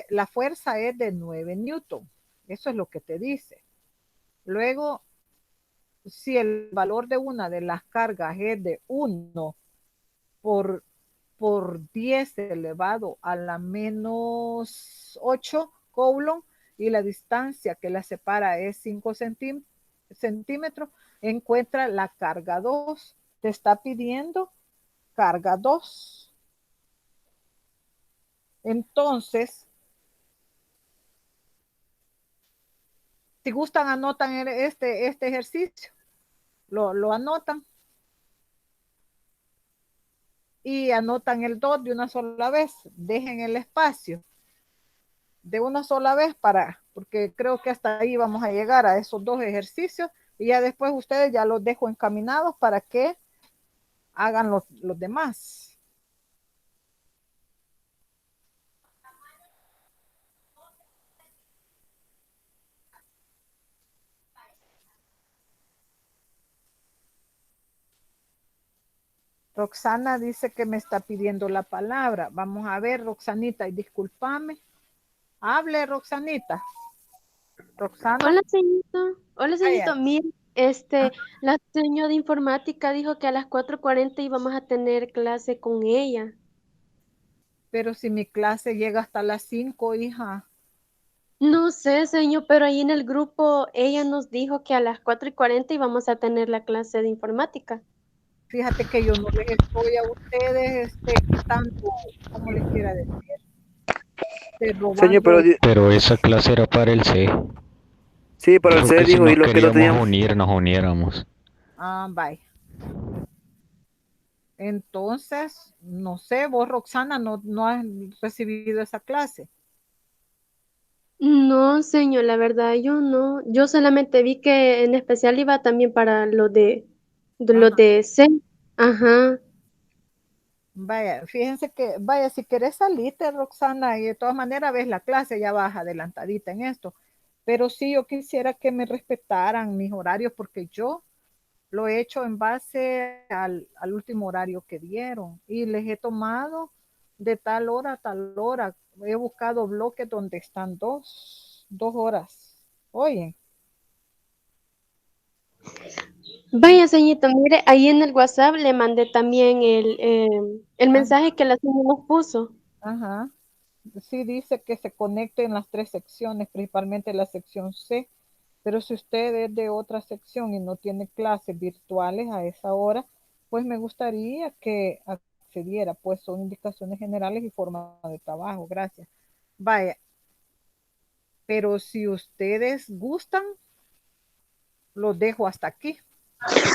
la fuerza es de 9 newton. Eso es lo que te dice. Luego, si el valor de una de las cargas es de 1 por 10 elevado a la menos 8 Coulomb y la distancia que la separa es 5 centímetros, encuentra la carga 2. Te está pidiendo carga 2. Entonces, si gustan, anotan este ejercicio. Lo anotan. Y anotan el 2 de una sola vez. Dejen el espacio de una sola vez porque creo que hasta ahí vamos a llegar a esos 2 ejercicios y ya después ustedes ya los dejo encaminados para que hagan los demás. Roxana dice que me está pidiendo la palabra. Vamos a ver, Roxanita, y discúlpame. Hable, Roxanita. Roxana. Hola, señorito. Hola, señorito. Vaya. Mire, la señora de informática dijo que a las 4:40 íbamos a tener clase con ella. Pero si mi clase llega hasta las 5, hija. No sé, señor, pero ahí en el grupo ella nos dijo que a las 4:40 íbamos a tener la clase de informática. Fíjate que yo no les estoy a ustedes quitando, como les quiera decir, Señor, robando el... Pero esa clase era para el C. sí, para el Dijo C que si dijo, y nos los que no queríamos teníamos. unir, nos uniéramos. Bye. Entonces, no sé, vos, Roxana, no has recibido esa clase. No, señor, la verdad yo no. Yo solamente vi que en especial iba también para los Ajá. de C. Ajá. Vaya, fíjense que, vaya, si querés salirte, Roxana, y de todas maneras ves la clase, ya vas adelantadita en esto. Pero sí, yo quisiera que me respetaran mis horarios porque yo lo he hecho en base al último horario que dieron y les he tomado de tal hora a tal hora. He buscado bloques donde están dos horas. Oye, Vaya, señorita, mire, ahí en el WhatsApp le mandé también el mensaje que la señora nos puso. ajá. Sí dice que se conecte en las 3 secciones, principalmente la sección C, pero si usted es de otra sección y no tiene clases virtuales a esa hora, pues me gustaría que accediera, pues son indicaciones generales y forma de trabajo. Gracias. Vaya, pero si ustedes gustan, los dejo hasta aquí.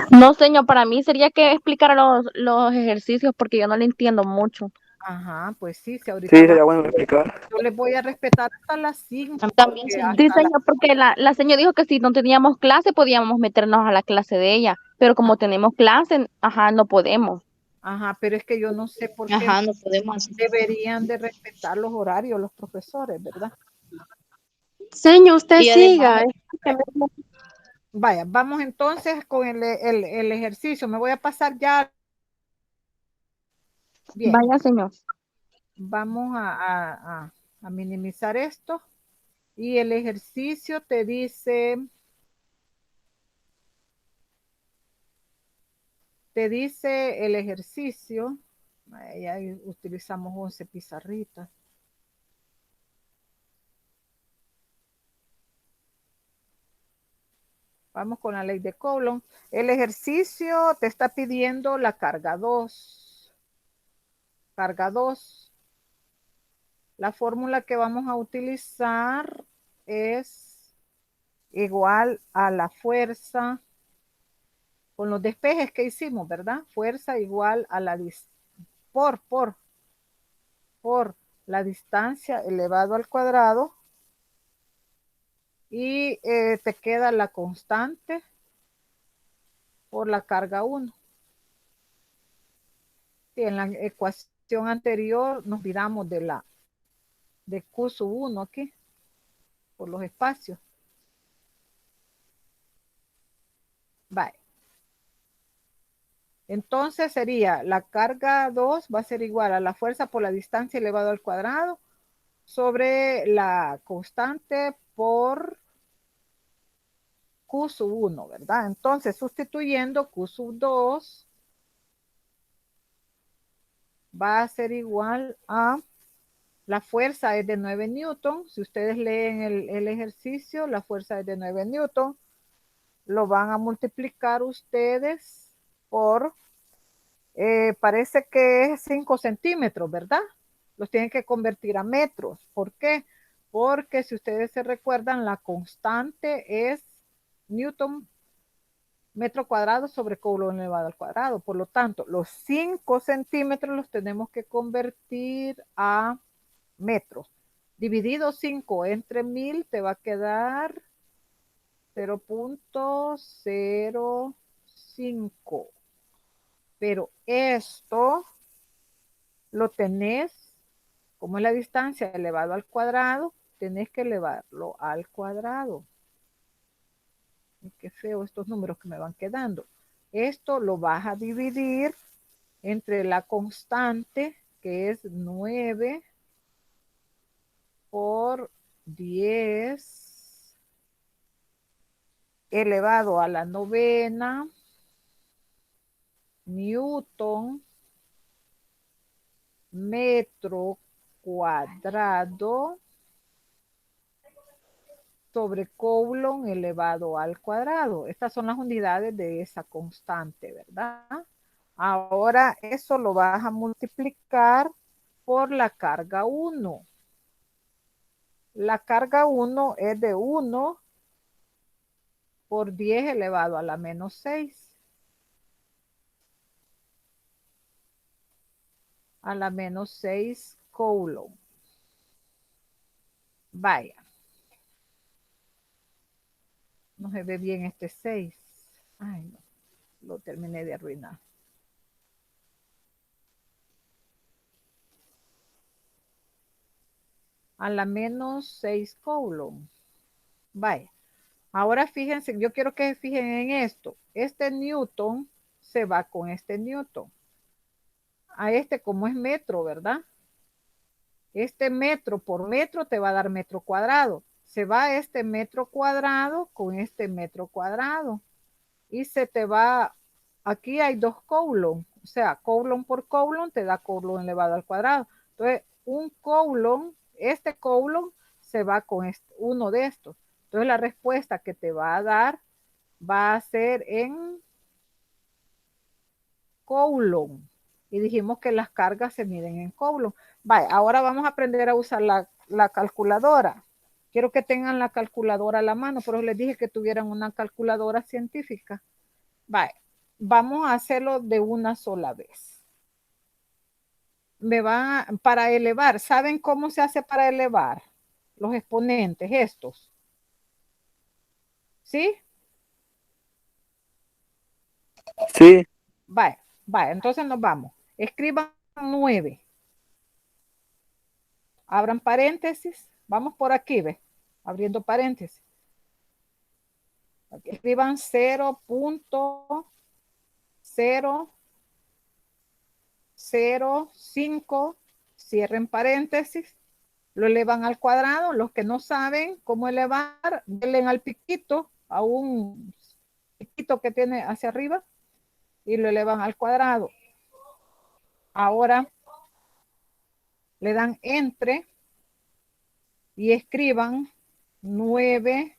No, señor, para mí sería que explicara los ejercicios porque yo no le entiendo mucho. Ajá, pues sí, si Sí, ahorita sería bueno explicar. yo les voy a respetar hasta las 5. También, señor. Sí, señor, porque la señora dijo que si no teníamos clase podíamos meternos a la clase de ella, pero como tenemos clase, ajá, no podemos. Ajá, pero es que yo no sé por qué Ajá, no podemos. deberían de respetar los horarios los profesores, ¿verdad? Señor, usted Y además, siga. Vaya, vamos entonces con el ejercicio. Me voy a pasar ya. Bien, vaya, señor. vamos a minimizar esto. Y el ejercicio te dice el ejercicio. Ya utilizamos 11 pizarritas. Vamos con la ley de Coulomb. El ejercicio te está pidiendo la carga 2. Carga 2. La fórmula que vamos a utilizar es igual a la fuerza con los despejes que hicimos, ¿verdad? Fuerza igual a la por la distancia elevado al cuadrado y te queda la constante por la carga 1. Sí, en la ecuación anterior nos olvidamos de Q sub 1 aquí, por los espacios. Vale. Entonces sería la carga 2 va a ser igual a la fuerza por la distancia elevado al cuadrado sobre la constante por Q sub 1, ¿verdad? Entonces, sustituyendo Q sub 2 va a ser igual a la fuerza es de 9 newton. Si ustedes leen el ejercicio, la fuerza es de 9 newton. Lo van a multiplicar ustedes por, parece que es 5 centímetros, ¿verdad? Los tienen que convertir a metros. ¿Por qué? Porque si ustedes se recuerdan, la constante es newton metro cuadrado sobre Coulomb elevado al cuadrado. Por lo tanto, los 5 centímetros los tenemos que convertir a metros. Dividido 5 entre 1000 te va a quedar 0.05. Pero esto lo tenés, como es la distancia elevado al cuadrado, tenés que elevarlo al cuadrado. Qué feo estos números que me van quedando. Esto lo vas a dividir entre la constante, que es 9 por 10 elevado a la novena newton metro cuadrado sobre Coulomb elevado al cuadrado. Estas son las unidades de esa constante, ¿verdad? Ahora eso lo vas a multiplicar por la carga 1. La carga 1 es de 1 por 10 elevado a la menos 6. A la menos 6 Coulomb. Vaya. No se ve bien este 6. Ay, no. Lo terminé de arruinar. A la menos 6 Coulomb. Vaya. Ahora fíjense, yo quiero que se fijen en esto. Este newton se va con este newton. A este como es metro, ¿verdad? Este metro por metro te va a dar metro cuadrado. Se va este metro cuadrado con este metro cuadrado. Y se te va, aquí hay 2 Coulomb. O sea, Coulomb por Coulomb te da Coulomb elevado al cuadrado. Entonces, un Coulomb, este Coulomb se va con uno de estos. Entonces, la respuesta que te va a dar va a ser en Coulomb. Y dijimos que las cargas se miden en Coulomb. Vale, ahora vamos a aprender a usar la calculadora. Quiero que tengan la calculadora a la mano, pero les dije que tuvieran una calculadora científica. Vale, vamos a hacerlo de una sola vez. Para elevar, ¿saben cómo se hace para elevar? Los exponentes, estos. ¿Sí? Sí, Vale, entonces nos vamos. Escriban 9. Abran paréntesis. Vamos por aquí, ¿ve? Abriendo paréntesis. Escriban 0.005, cierren paréntesis, lo elevan al cuadrado. Los que no saben cómo elevar, denle al piquito, a un piquito que tiene hacia arriba, y lo elevan al cuadrado. Ahora le dan entre y escriban 9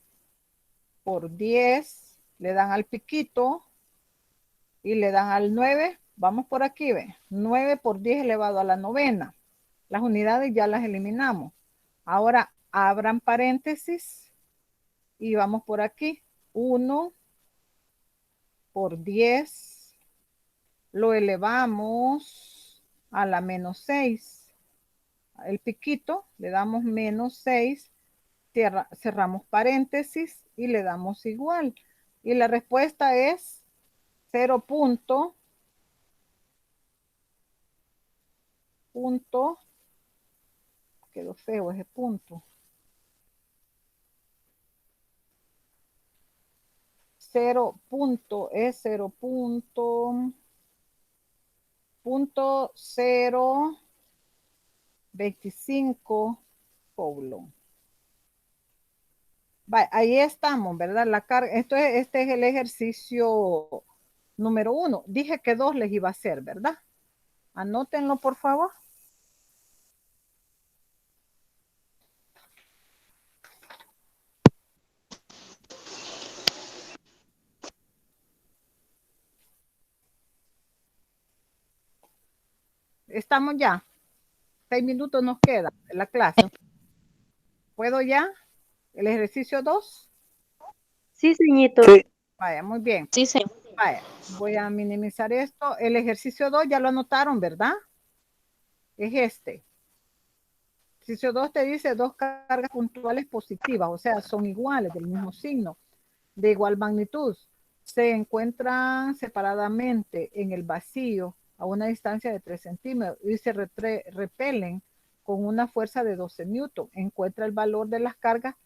por 10, le dan al piquito y le dan al 9. Vamos por aquí, ve. 9 por 10 elevado a la novena. Las unidades ya las eliminamos. Ahora abran paréntesis y vamos por aquí. 1 por 10 lo elevamos a la menos 6. El piquito le damos menos 6, cerramos paréntesis y le damos igual. Y la respuesta es 0. Quedó feo ese punto. 0 punto es 0.025 Coulomb. Ahí estamos, ¿verdad? La carga, este es el ejercicio número 1. Dije que 2 les iba a hacer, ¿verdad? Anótenlo, por favor. Estamos ya. 6 minutos nos queda en la clase. ¿Puedo ya? ¿El ejercicio 2? Sí, señorito. sí, Vaya, muy bien. Sí, señor. Vaya, voy a minimizar esto. El ejercicio 2 ya lo anotaron, ¿verdad? Es este. Ejercicio 2 te dice 2 cargas puntuales positivas, o sea, son iguales, del mismo signo, de igual magnitud. Se encuentran separadamente en el vacío a una distancia de 3 centímetros y se repelen con una fuerza de 12 newton. Encuentra el valor de las cargas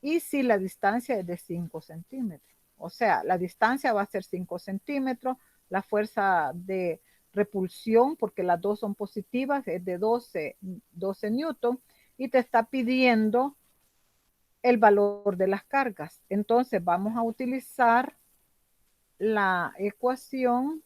y si la distancia es de 5 centímetros. O sea, la distancia va a ser 5 centímetros, la fuerza de repulsión, porque las dos son positivas, es de 12 newton, y te está pidiendo el valor de las cargas. Entonces vamos a utilizar la ecuación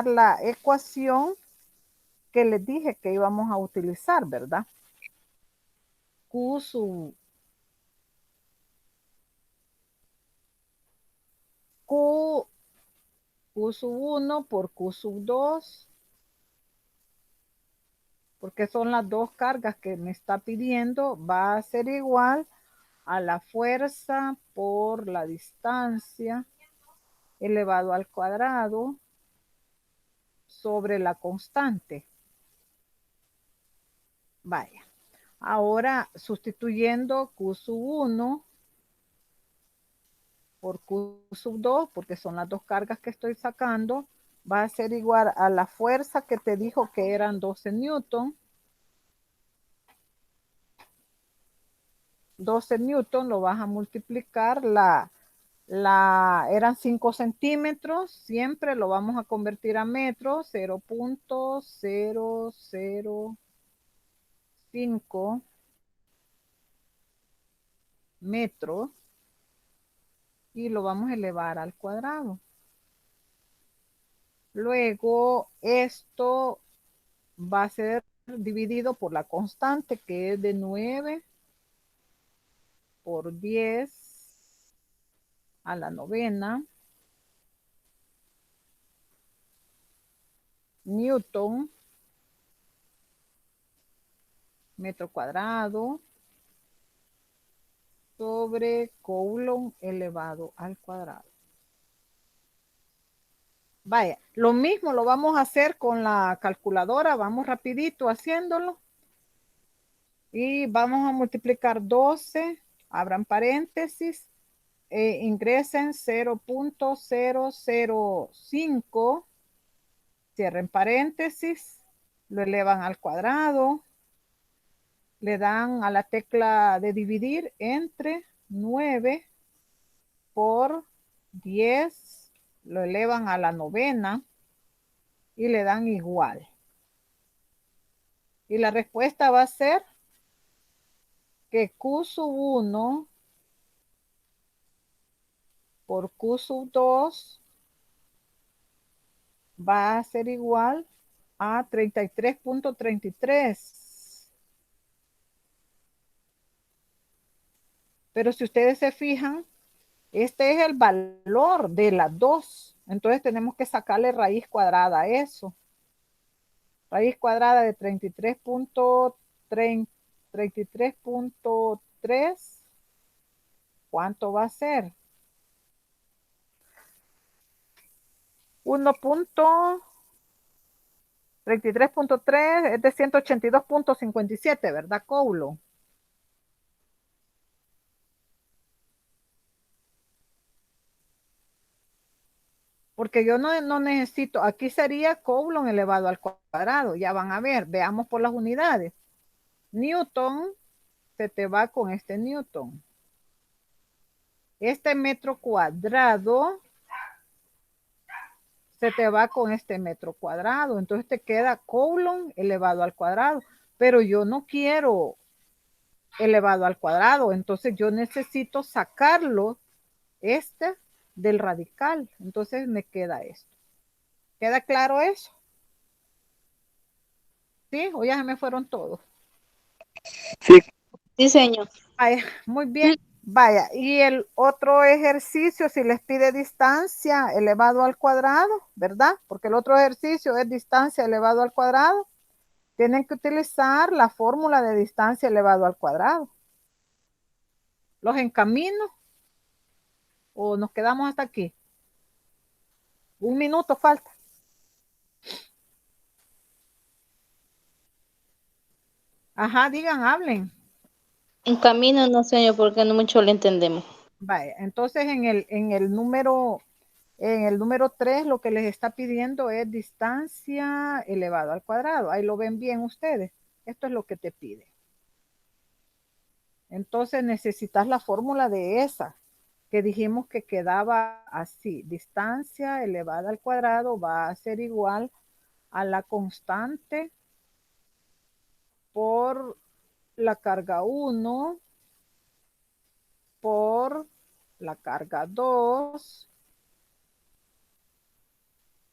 la ecuación que les dije que íbamos a utilizar, ¿verdad? Q sub 1 por Q sub 2, porque son las dos cargas que me está pidiendo, va a ser igual a la fuerza por la distancia elevado al cuadrado sobre la constante. Vaya. Ahora, sustituyendo Q sub 1 por Q sub 2, porque son las dos cargas que estoy sacando, va a ser igual a la fuerza que te dijo que eran 12 newton. 12 newton lo vas a multiplicar, eran 5 centímetros, siempre lo vamos a convertir a metros, 0.005 metros, y lo vamos a elevar al cuadrado. Luego esto va a ser dividido por la constante, que es de 9 por 10 a la novena newton metro cuadrado sobre coulomb elevado al cuadrado. Vaya, lo mismo lo vamos a hacer con la calculadora. Vamos rapidito haciéndolo. Y vamos a multiplicar 12, abran paréntesis, ingresen 0.005, cierren paréntesis, lo elevan al cuadrado, le dan a la tecla de dividir entre 9 por 10, lo elevan a la novena y le dan igual. Y la respuesta va a ser que Q sub 1 por Q sub 2 va a ser igual a 33.33. Pero si ustedes se fijan, este es el valor de las dos. Entonces tenemos que sacarle raíz cuadrada a eso. Raíz cuadrada de 33.3. ¿Cuánto va a ser? 1.33.3 es de 182.57, ¿verdad, Coulo? Porque yo no necesito, aquí sería Coulomb elevado al cuadrado, ya van a ver, veamos por las unidades. Newton, se te va con este Newton. Este metro cuadrado, se te va con este metro cuadrado, entonces te queda Coulomb elevado al cuadrado, pero yo no quiero elevado al cuadrado, entonces yo necesito sacarlo, del radical, entonces me queda esto. ¿Queda claro eso? ¿Sí? O ya se me fueron todos. Sí, Sí, señor. Vaya, muy bien. Vaya, y el otro ejercicio, si les pide distancia elevado al cuadrado, ¿verdad? Porque el otro ejercicio es distancia elevado al cuadrado. Tienen que utilizar la fórmula de distancia elevado al cuadrado. ¿Los encamino? ¿O nos quedamos hasta aquí? Un minuto falta. Ajá, digan, hablen. En camino no, señor, porque no mucho le entendemos. Vaya, entonces en el número 3 lo que les está pidiendo es distancia elevado al cuadrado. Ahí lo ven bien ustedes. Esto es lo que te pide. Entonces necesitas la fórmula de esa, que dijimos que quedaba así. Distancia elevada al cuadrado va a ser igual a la constante por la carga 1 por la carga 2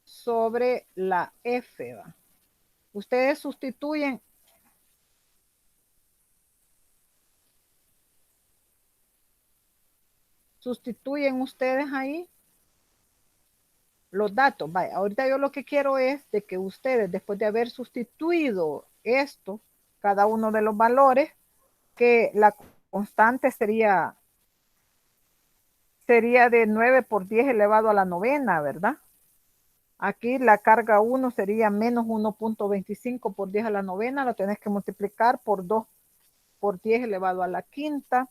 sobre la F. ¿Va? Ustedes sustituyen ustedes ahí los datos. Vaya, ahorita yo lo que quiero es de que ustedes, después de haber sustituido esto, cada uno de los valores, que la constante sería de 9 por 10 elevado a la novena, ¿verdad? Aquí la carga 1 sería menos 1.25 por 10 a la novena, lo tenés que multiplicar por 2 por 10 elevado a la quinta,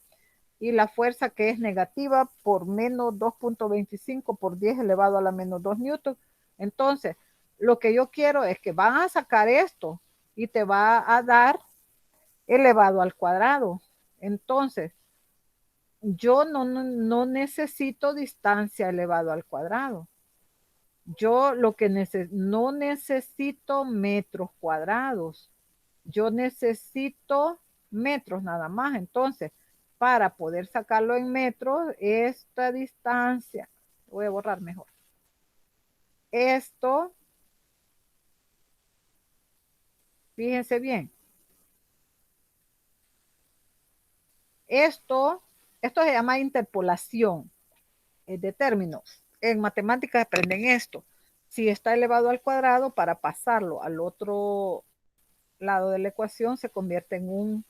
y la fuerza que es negativa por menos 2.25 por 10 elevado a la menos 2 newton. Entonces, lo que yo quiero es que van a sacar esto y te va a dar elevado al cuadrado. Entonces, yo no necesito distancia elevado al cuadrado. Yo lo que no necesito metros cuadrados. Yo necesito metros nada más. Entonces, para poder sacarlo en metros, esta distancia, voy a borrar mejor. Esto Fíjense bien. Esto se llama interpolación de términos. En matemáticas aprenden esto. Si está elevado al cuadrado, para pasarlo al otro lado de la ecuación se convierte en un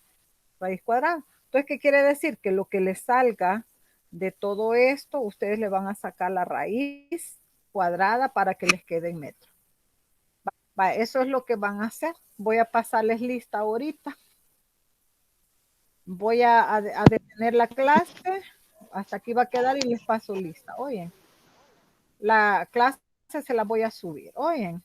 raíz cuadrada. Entonces, ¿qué quiere decir? Que lo que les salga de todo esto, ustedes le van a sacar la raíz cuadrada para que les quede en metro. Va, eso es lo que van a hacer. Voy a pasarles lista ahorita. Voy a detener la clase. Hasta aquí va a quedar y les paso lista. Oyen, la clase se la voy a subir. Oyen.